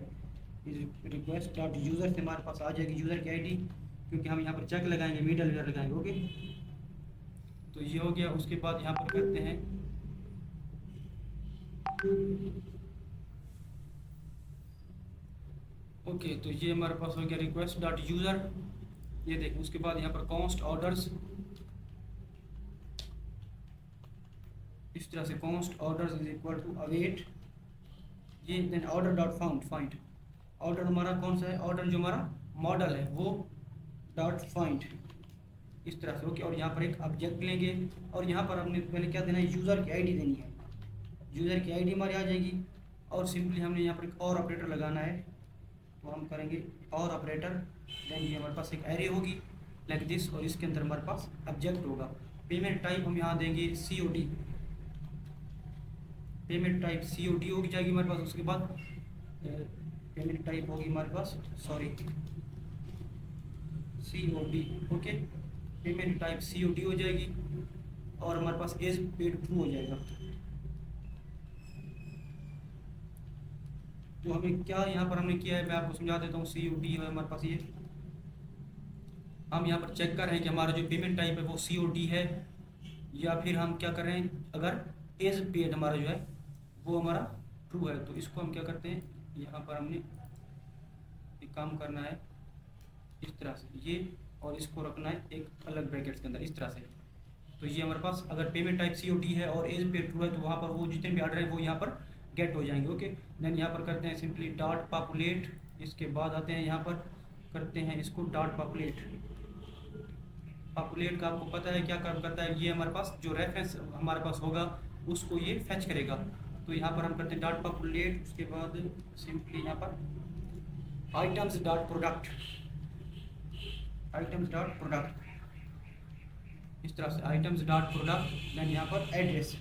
रिक्वेस्ट डॉट यूज़र से हमारे पास आ जाएगी यूज़र की आईडी, क्योंकि हम यहाँ पर चेक लगाएंगे, मिडल वेयर लगाएंगे। ओके, तो ये हो गया। उसके बाद यहाँ पर करते हैं ओके, तो ये हमारे पास हो गया रिक्वेस्ट डॉट यूज़र, ये देखिए। उसके बाद यहाँ पर कॉन्स्ट ऑर्डर्स, इस तरह से const orders is equal to await ये, then order dot find order हमारा कौन सा है, ऑर्डर जो हमारा मॉडल है वो डॉट फाइंड इस तरह से। ओके, और यहाँ पर एक ऑब्जेक्ट लेंगे, और यहाँ पर हमने पहले क्या देना है, यूज़र की आईडी देनी है। यूज़र की आईडी हमारी आ जाएगी, और सिंपली हमने यहाँ पर एक और ऑपरेटर लगाना है। तो हम करेंगे और ऑपरेटर, देन ये हमारे पास एक एरे होगी लाइक दिस, और इसके अंदर हमारे पास ऑब्जेक्ट होगा। पेमेंट टाइप हम यहाँ देंगे COD, पेमेंट टाइप COD होगी जाएगी हमारे पास। उसके बाद पेमेंट टाइप होगी हमारे पास COD। Okay, payment type COD हो जाएगी, और हमारे पास एज पेड ट्रू हो जाएगा। तो हमें क्या यहाँ पर हमने किया है, मैं आपको समझा देता हूँ। COD है हमारे पास, ये हम यहाँ पर चेक कर रहे हैं कि हमारा जो पेमेंट टाइप है वो COD है, या फिर हम क्या कर रहे हैं, अगर एज पेड हमारा जो है वो हमारा ट्रू है। तो इसको हम क्या करते हैं, यहाँ पर हमने एक काम करना है इस तरह से ये, और इसको रखना है एक अलग ब्रैकेट्स के अंदर इस तरह से। तो ये हमारे पास अगर पेमेंट टाइप COD है और एज पेड ट्रू है, तो वहाँ पर वो जितने भी ऑर्डर है वो यहाँ पर गेट हो जाएंगे। ओके, देन यहाँ पर करते हैं सिंपली डॉट पॉपुलेट, इसके बाद आते हैं यहाँ पर करते हैं इसको डॉट पॉपुलेट का आपको पता है क्या काम करता है, ये हमारे पास जो रेफरेंस हमारे पास होगा उसको ये फैच करेगा। तो यहाँ पर हम करते हैं डॉट पॉपुलेट, उसके बाद सिंपली यहाँ पर आइटम्स डॉट प्रोडक्ट इस तरह से आइटम्स डॉट प्रोडक्ट, देन यहाँ पर एड्रेस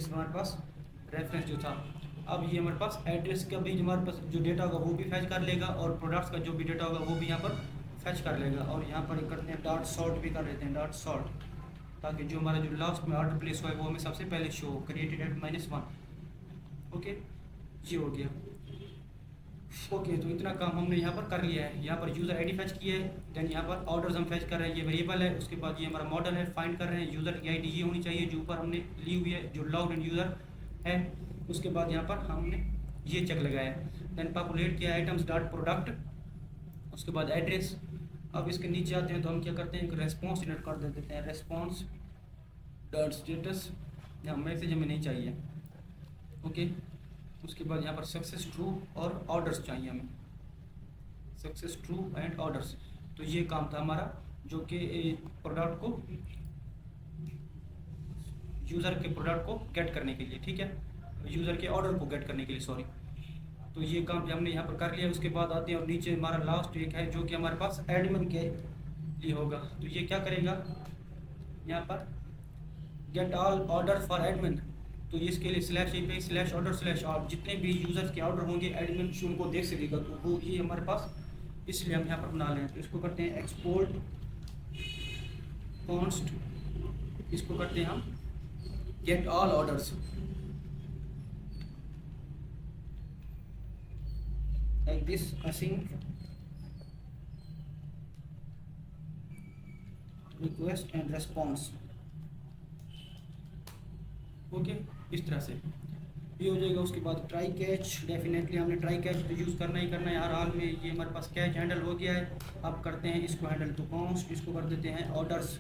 हमारे पास रेफरेंस जो था। अब ये हमारे पास एड्रेस का भी हमारे पास जो डेटा होगा वो भी फैच कर लेगा, और प्रोडक्ट्स का जो भी डेटा होगा वो भी यहाँ पर फैच कर लेगा। और यहाँ पर करते हैं डॉट सॉर्ट भी कर लेते हैं, डॉट सॉर्ट, ताकि जो हमारा जो लास्ट में ऑर्डर प्लेस हुआ है वो हमें सबसे पहले शो हो, क्रिएटेड एट -1। ओके, ये हो गया। ओके, तो इतना काम हमने यहाँ पर कर लिया है। यहाँ पर यूज़र आईडी फैच की है, देन यहाँ पर ऑर्डर्स हम फैच कर रहे हैं, ये वेरिएबल है। उसके बाद ये हमारा मॉडल है, फाइंड कर रहे हैं यूज़र की आईडी ये होनी चाहिए जो ऊपर हमने ली हुई है, जो लॉग्ड इन यूज़र है। उसके बाद यहाँ पर हमने ये चेक लगाया, देन पॉपुलेट किया आइटम्स डॉट प्रोडक्ट, उसके बाद एड्रेस। अब इसके नीचे आते हैं तो हम क्या करते हैं, एक रेस्पॉन्स जनरेट कर देते हैं, रेस्पॉन्स डॉट स्टेटस, यहाँ मैसेज हमें नहीं चाहिए। ओके, उसके बाद यहाँ पर सक्सेस ट्रू और ऑर्डर्स चाहिए हमें, सक्सेस ट्रू एंड ऑर्डर्स। तो ये काम था हमारा जो कि प्रोडक्ट को यूज़र के प्रोडक्ट को गेट करने के लिए, ठीक है, यूज़र के ऑर्डर को गेट करने के लिए, सॉरी। तो ये काम हमने यहाँ पर कर लिया। उसके बाद आते हैं और नीचे हमारा लास्ट एक है जो कि हमारे पास एडमिन के लिए होगा। तो ये क्या करेगा, यहाँ पर get all order for admin, तो इसके लिए स्लैश पे स्लैश ऑर्डर स्लैश आप जितने भी यूज़र्स के ऑर्डर होंगे एडमिन उनको देख सकेगा। तो वो ये हमारे पास, इसलिए हम यहाँ पर बना लें। तो इसको करते हैं एक्सपोर्ट कॉन्स्ट, इसको करते हैं हम get all orders, like this async request and response। Okay, इस तरह से ये हो जाएगा। उसके बाद ट्राई कैच, डेफिनेटली हमने ट्राई कैच तो यूज़ करना ही करना है हर हाल में। ये हमारे पास कैच हैंडल हो गया है। अब करते हैं इसको हैंडल, तो कॉन्स्ट इसको कर देते हैं orders,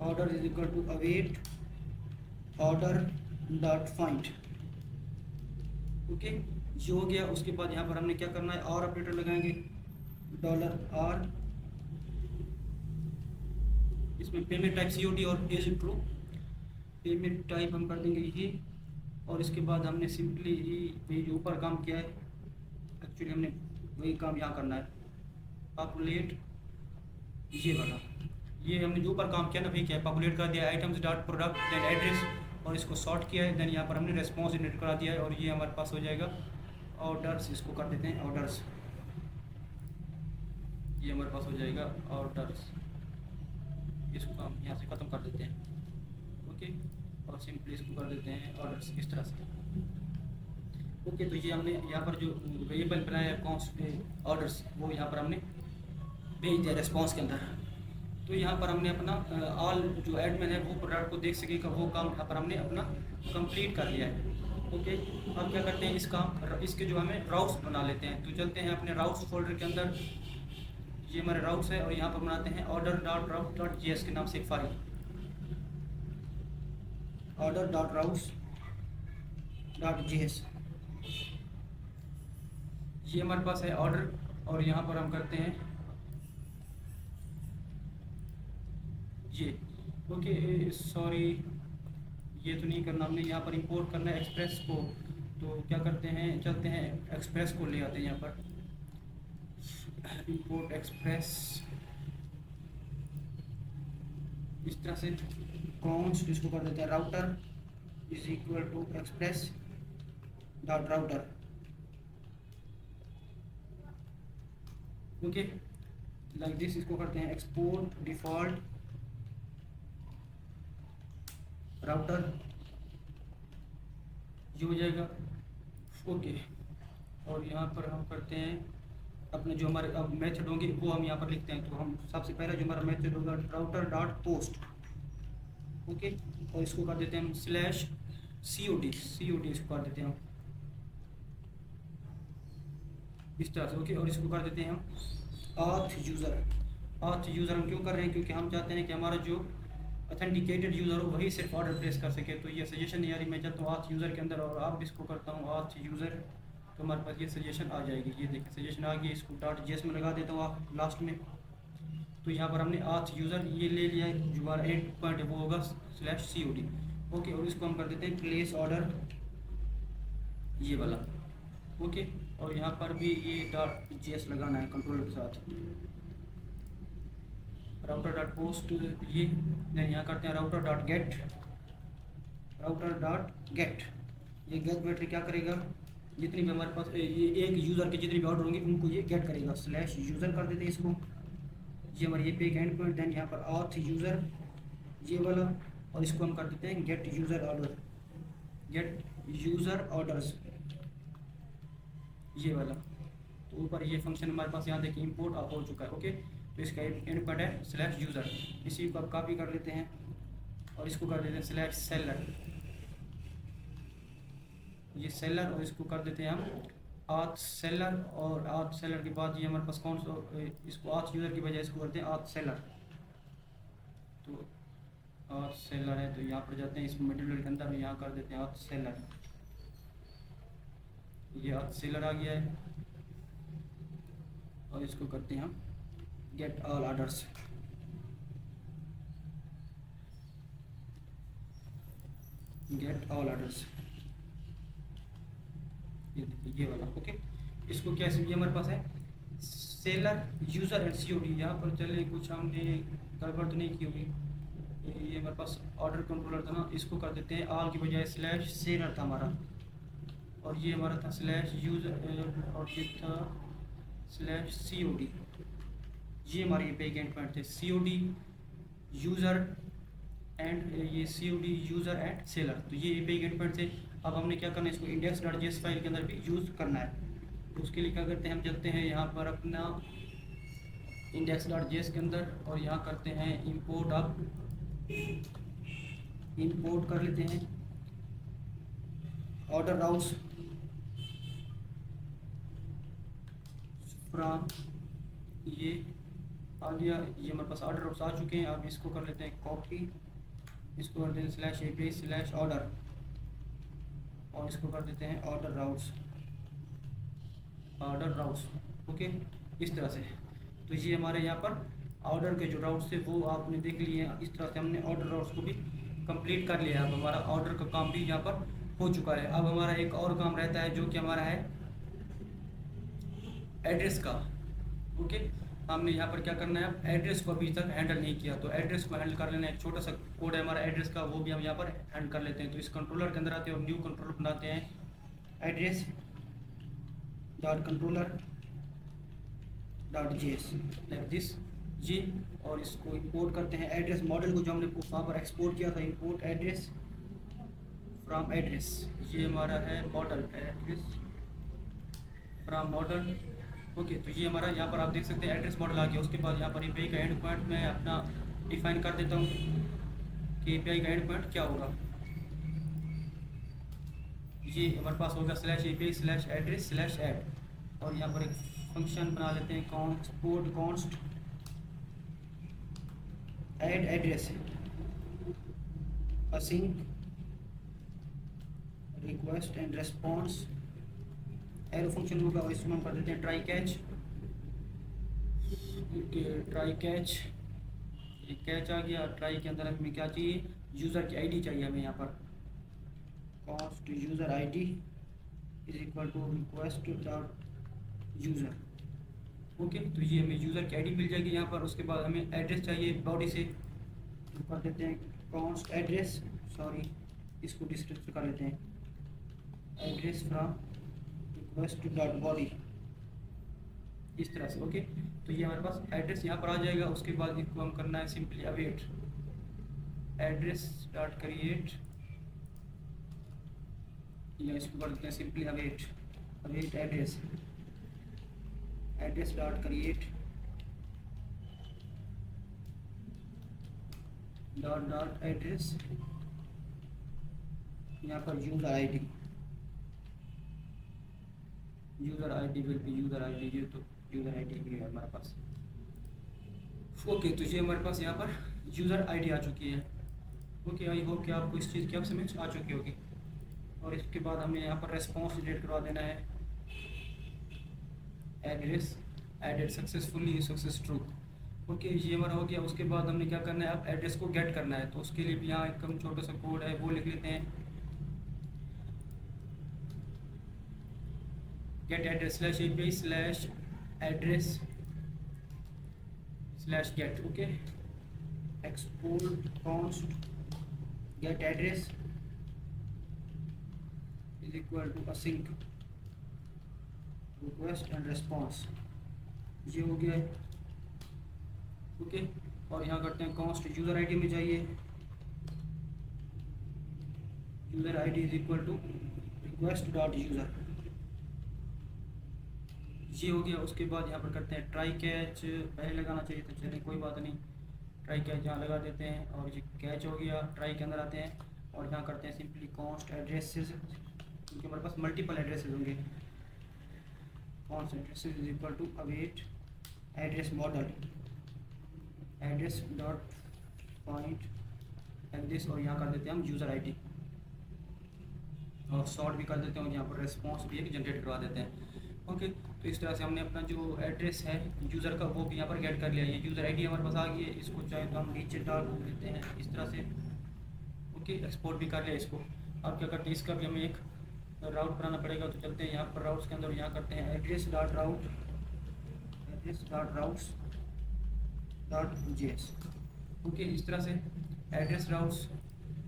order is equal to await order dot find. Okay, ये हो गया। उसके बाद यहाँ पर हमने क्या करना है, और ऑपरेटर लगाएंगे, $R, इसमें पेमेंट टाइप COD और इज ट्रू, पेमेंट टाइप हम कर देंगे ये। और इसके बाद हमने सिंपली ये जो ऊपर काम किया है, एक्चुअली हमने वही काम यहाँ करना है, पॉपुलेट ये वाला, ये हमने जो ऊपर काम किया ना वही क्या है, पॉपुलेट कर दिया items dot product then address, और इसको सॉर्ट किया है। देन यहाँ पर हमने रेस्पॉन्स जनरेट करा दिया है और ये हमारे पास हो जाएगा ऑर्डर्स, इसको कर देते हैं ऑर्डर्स, ये हमारे पास हो जाएगा ऑर्डर्स। इसको हम यहाँ से ख़त्म कर देते हैं, ओके, और सिंपली इसको कर देते हैं ऑर्डर्स, इस तरह से। ओके, तो ये हमने यहाँ पर जो वेरिएबल बनाया है कॉन्स्ट ऑर्डर्स, वो यहाँ पर हमने भेज दिया रेस्पॉन्स के अंदर। तो यहाँ पर हमने अपना ऑल जो एडमिन है वो प्रोडक्ट को देख सकेगा, वो काम यहाँ पर हमने अपना कंप्लीट कर लिया है। ओके, अब क्या करते हैं, इस काम इसके जो हमें राउट्स बना लेते हैं। तो चलते हैं अपने राउट्स फोल्डर के अंदर, ये हमारे राउट्स है, और यहाँ पर बनाते हैं ऑर्डर डॉट राउट डॉट JS के नाम से एक file, order dot routes dot JS, ये हमारे पास है ऑर्डर। और यहाँ पर हम करते हैं ये, ओके सॉरी ये तो नहीं करना हमने, यहाँ पर इंपोर्ट करना है एक्सप्रेस को। तो क्या करते हैं, चलते हैं एक्सप्रेस को ले आते हैं, यहाँ पर इंपोर्ट एक्सप्रेस, इस तरह से कॉन्स्ट इसको कर देते हैं router is equal to express dot router. Okay, like this, इसको करते हैं एक्सपोर्ट डिफॉल्ट राउटर, ये हो जाएगा। ओके, और यहाँ पर हम करते हैं अपने जो हमारे अब मेथड होंगे वो हम यहाँ पर लिखते हैं। तो हम सबसे पहला जो हमारा मेथड होगा राउटर डॉट पोस्ट, ओके, और इसको कर देते हैं हम स्लैश COD इसको कर देते हैं हम इस तरह से। ओके, और इसको कर देते हैं हम ऑथ यूज़र हम क्यों कर रहे हैं, क्योंकि हम चाहते हैं कि हमारा जो ऑथेंटिकेटेड यूज़र हो वही सिर्फ ऑर्डर प्लेस कर सके। तो ये सजेशन नहीं आ रही, मैं चलता हूँ ऑथ यूज़र के अंदर और आप इसको करता हूँ ऑथ यूज़र, तो हमारे पास ये सजेशन आ जाएगी। ये देखिए सजेशन आ गई, इसको .js में लगा देता हूँ आप लास्ट में। तो यहाँ पर हमने ऑथ यूज़र ये ले लिया है, जो हमारा एंड पॉइंट है वो होगा /COD। ओके, और इसको हम कर देते हैं प्लेस ऑर्डर ये वाला, ओके, और यहाँ पर भी ये .js लगाना है कंट्रोल के साथ, राउटर डॉट पोस्ट ये। देन यहाँ करते हैं राउटर डॉट गेट, ये गेट मेट्रिक क्या करेगा, जितनी भी हमारे पास ये एक यूज़र के जितने भी ऑर्डर होंगे उनको ये गेट करेगा। /यूज़र कर देते हैं इसको, ये हमारे ये पे एक एंड पॉइंट। देन यहाँ पर ऑथ यूज़र ये वाला, और इसको हम कर देते हैं गेट यूज़र ऑर्डर्स ये वाला। तो ऊपर ये फंक्शन हमारे पास यहाँ देखिए इंपोर्ट हो चुका है। ओके, तो इसका एंड पॉइंट है /यूज़र, इसी को आप कॉपी कर लेते हैं और इसको कर देते हैं /सेलर, ये सेलर, और इसको कर देते हैं हम ऑथ सेलर, और ऑथ सेलर के बाद ये हमारे पास कौन सा, इसको ऑथ यूज़र की बजाय इसको करते हैं ऑथ सेलर। तो ऑथ सेलर है, तो यहाँ पर जाते हैं इस मटेरियल के अंदर, यहाँ कर देते हैं ऑथ सेलर, ये ऑथ सेलर आ गया है। और इसको करते हैं हम get all orders, get all orders, ये देखिए ये वाला। ओके, इसको क्या ये हमारे पास है सेलर यूज़र एंड COD। यहाँ पर चले कुछ हमने गड़बड़ तो नहीं की होगी, ये हमारे पास ऑर्डर कंट्रोलर था ना, इसको कर देते हैं ऑल की बजाय स्लैश सेलर था हमारा, और ये हमारा था स्लैश यूज़र और ये था स्लैश COD। ये हमारे पेज एंड पॉइंट थे COD यूज़र एंड ये COD यूज़र एंड सेलर, तो ये पेज एंड पॉइंट थे। अब हमने क्या करना है, इसको index.js फाइल के अंदर भी यूज़ करना है। तो उसके लिए क्या करते हैं, हम चलते हैं यहाँ पर अपना index.js के अंदर और यहाँ करते हैं इंपोर्ट। अब इंपोर्ट कर लेते हैं ऑर्डर राउट्स फ्रॉम, ये आ गया, ये हमारे पास ऑर्डर राउट्स आ चुके हैं। अब इसको कर लेते हैं कॉपी, इसको कर देते हैं /API/ऑर्डर और इसको कर देते हैं ऑर्डर राउट्स। ओके, इस तरह से। तो ये हमारे यहाँ पर ऑर्डर के जो राउट्स थे वो आपने देख लिए हैं। इस तरह से हमने ऑर्डर राउट्स को भी कंप्लीट कर लिया। अब हमारा ऑर्डर का काम भी यहाँ पर हो चुका है। अब हमारा एक और काम रहता है जो कि हमारा है एड्रेस का। ओके, हमने यहाँ पर क्या करना है, अब एड्रेस को अभी तक हैंडल नहीं किया, तो एड्रेस को हैंडल कर लेना है। एक छोटा सा कोड है हमारा एड्रेस का, वो भी हम यहाँ पर हैंडल कर लेते हैं। तो इस कंट्रोलर के अंदर आते हैं और न्यू कंट्रोलर बनाते हैं address dot controller dot JS like this जी, और इसको इंपोर्ट करते हैं एड्रेस मॉडल को जो हमने वहाँ पर एक्सपोर्ट किया था। इंपोर्ट एड्रेस फ्रॉम एड्रेस, ये हमारा है model address from model. Okay, तो ये हमारा यहाँ पर आप देख सकते हैं एड्रेस मॉडल आ गया। उसके बाद यहाँ पर API का एंड पॉइंट मैं अपना डिफाइन कर देता हूँ कि API का एंड पॉइंट क्या होगा। ये हमारे पास होगा /API/address/add, और यहाँ पर एक फंक्शन बना लेते हैं const add address async request and response arrow function होगा, और इसमें हम कर देते हैं ट्राई कैच। ये कैच आ गया। ट्राई के अंदर हमें क्या चाहिए, यूज़र की आईडी चाहिए हमें। यहाँ पर const user ID is equal to request dot user. Okay, तो ये हमें यूज़र की आईडी मिल जाएगी यहाँ पर। उसके बाद हमें एड्रेस चाहिए बॉडी से, तो कर देते हैं कॉन्स्ट एड्रेस, सॉरी इसको डिस्क्रिप्ट कर लेते हैं address from request dot body, इस तरह से। ओके, तो ये हमारे पास एड्रेस यहाँ पर आ जाएगा। उसके बाद इसको हम करना है simply await address dot create, या इसको कर देते हैं simply await address dot create dot address, यहाँ पर user ID will be user ID, ये तो यूज़र आईडी भी है हमारे पास। ओके, तो ये हमारे पास यहाँ पर यूज़र आईडी आ चुकी है। ओके, आई होप कि आपको इस चीज़ की अब समझ आ चुकी होगी। और इसके बाद हमें यहाँ पर रेस्पॉन्स जनरेट करवा देना है address added successfully success true. Okay, ये हमारा हो गया। उसके बाद हमने क्या करना है, अब एड्रेस को गेट करना है। तो उसके लिए भी यहाँ एक कम छोटा सा कोड है, वो लिख लेते हैं get address /API/address/get। Okay, export const get address is equal to async request and response, ये हो गया है। ओके, और यहाँ करते हैं कॉन्स्ट यूज़र आईडी में चाहिए user ID is equal to request dot user, ये हो गया। उसके बाद यहाँ पर करते हैं ट्राई कैच, पहले लगाना चाहिए तो चलिए कोई बात नहीं, ट्राई कैच यहाँ लगा देते हैं। और ये कैच हो गया। ट्राई के अंदर आते हैं और यहाँ करते हैं सिंपली कॉन्स्ट एड्रेसेस, क्योंकि हमारे पास मल्टीपल एड्रेसेस होंगे। Const addresses is equal to await address model address dot find address, और यहाँ कर देते हैं हम यूज़र आईडी, और सॉर्ट भी कर देते हैं, और यहाँ पर रेस्पॉन्स भी एक जनरेट करवा देते हैं। ओके, तो इस तरह से हमने अपना जो एड्रेस है यूज़र का वो भी यहाँ पर गेट कर लिया। ये यूज़र आईडी हमारे पास आ गई है। इसको चाहे तो हम नीचे डाल देते हैं इस तरह से। ओके, एक्सपोर्ट भी कर लिया इसको। अब क्या करते हैं, इसका भी हमें एक राउट बनाना पड़ेगा। तो चलते हैं यहाँ पर राउट्स के अंदर, यहाँ करते हैं address dot routes dot JS. Okay, इस तरह से एड्रेस राउट्स,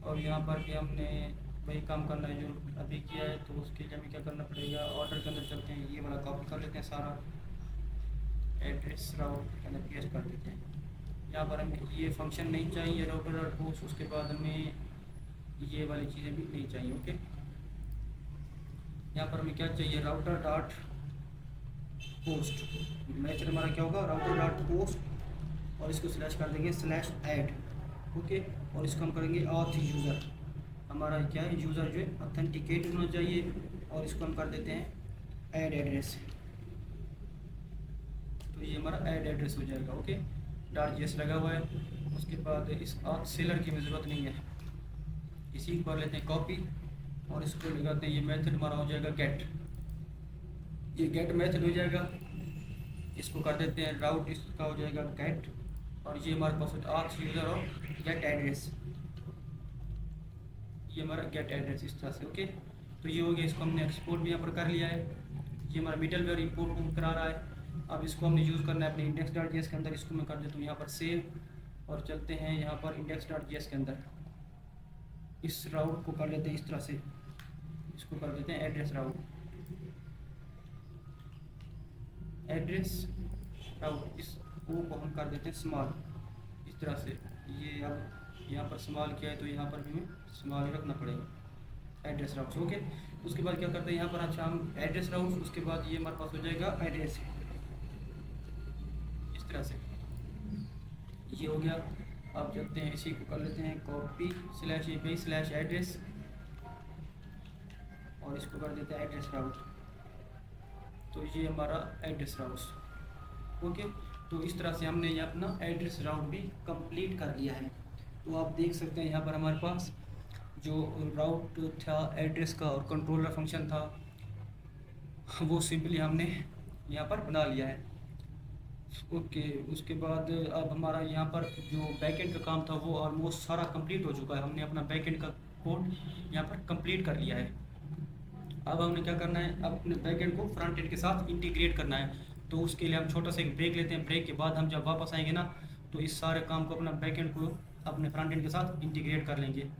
और यहाँ पर भी हमने वही काम करना है जो अभी किया है। तो उसके लिए हमें क्या करना पड़ेगा, ऑर्डर के अंदर चलते हैं, ये वाला कॉपी कर लेते हैं सारा, एड्रेस राउट के अंदर पेस्ट कर देते हैं। यहाँ पर हमें ये फंक्शन नहीं चाहिए राउटर डॉट पोस्ट, उसके बाद हमें ये वाली चीज़ें भी नहीं चाहिए। ओके, यहाँ पर हमें क्या चाहिए, राउटर डॉट पोस्ट, मैथड हमारा क्या होगा, राउटर डॉट पोस्ट, और इसको स्लैश कर देंगे स्लैश ऐड। ओके, और इसको हम करेंगे ऑथ यूज़र, हमारा क्या है, यूज़र जो है ऑथेंटिकेट होना चाहिए, और इसको हम कर देते हैं ऐड एड्रेस। तो ये हमारा ऐड एड्रेस हो जाएगा। ओके, डॉट जेएस लगा हुआ है। उसके बाद इस ऑथ सेलर की ज़रूरत नहीं है, इसी को कर लेते हैं कॉपी, और इसको लगाते हैं, ये मेथड हमारा हो जाएगा गेट, ये गेट मेथड हो जाएगा। इसको कर देते हैं राउट, इसका हो जाएगा गेट, और ये हमारे पास ऑथ यूज़र और गेट एड्रेस, ये हमारा गेट एड्रेस इस तरह से। ओके, तो ये हो गया, इसको हमने एक्सपोर्ट भी यहाँ पर कर लिया है। ये हमारा मिडलवेयर इंपोर्ट करा रहा है। अब इसको हमने यूज़ करना है अपने इंडेक्स डॉट जेएस के अंदर। इसको मैं कर देता हूँ यहाँ पर सेव, और चलते हैं यहाँ पर इंडेक्स डॉट जेएस के अंदर, इस राउट को कर लेते हैं इस तरह से, इसको कर देते हैं एड्रेस राउट, एड्रेस राउट, इस ओ को हम कर देते हैं स्मॉल इस तरह से। ये अब यहाँ पर स्मॉल किया है, तो यहाँ पर भी हमें स्मॉल ही रखना पड़ेगा, एड्रेस राउट। ओके, उसके बाद क्या करते हैं यहाँ पर, अच्छा हम एड्रेस राउट, उसके बाद ये हमारे पास हो जाएगा एड्रेस, इस तरह से ये हो गया। अब चलते हैं, इसी को कर लेते हैं copy slash A slash address, और इसको कर देते हैं एड्रेस राउट। तो ये हमारा एड्रेस राउट। ओके, तो इस तरह से हमने ये अपना एड्रेस राउट भी कंप्लीट कर लिया है। तो आप देख सकते हैं यहाँ पर हमारे पास जो राउट था एड्रेस का और कंट्रोलर फंक्शन था, वो सिंपली हमने यहाँ पर बना लिया है। ओके, उसके बाद अब हमारा यहाँ पर जो बैकएंड का काम था वो ऑलमोस्ट सारा कंप्लीट हो चुका है। हमने अपना बैकएंड का कोड यहाँ पर कंप्लीट कर लिया है। अब हमने क्या करना है, अपने बैकएंड को फ्रंट एंड के साथ इंटीग्रेट करना है। तो उसके लिए हम छोटा सा एक ब्रेक लेते हैं। ब्रेक के बाद हम जब वापस आएंगे ना, तो इस सारे काम को, अपना बैकएंड को अपने फ्रंट एंड के साथ इंटीग्रेट कर लेंगे।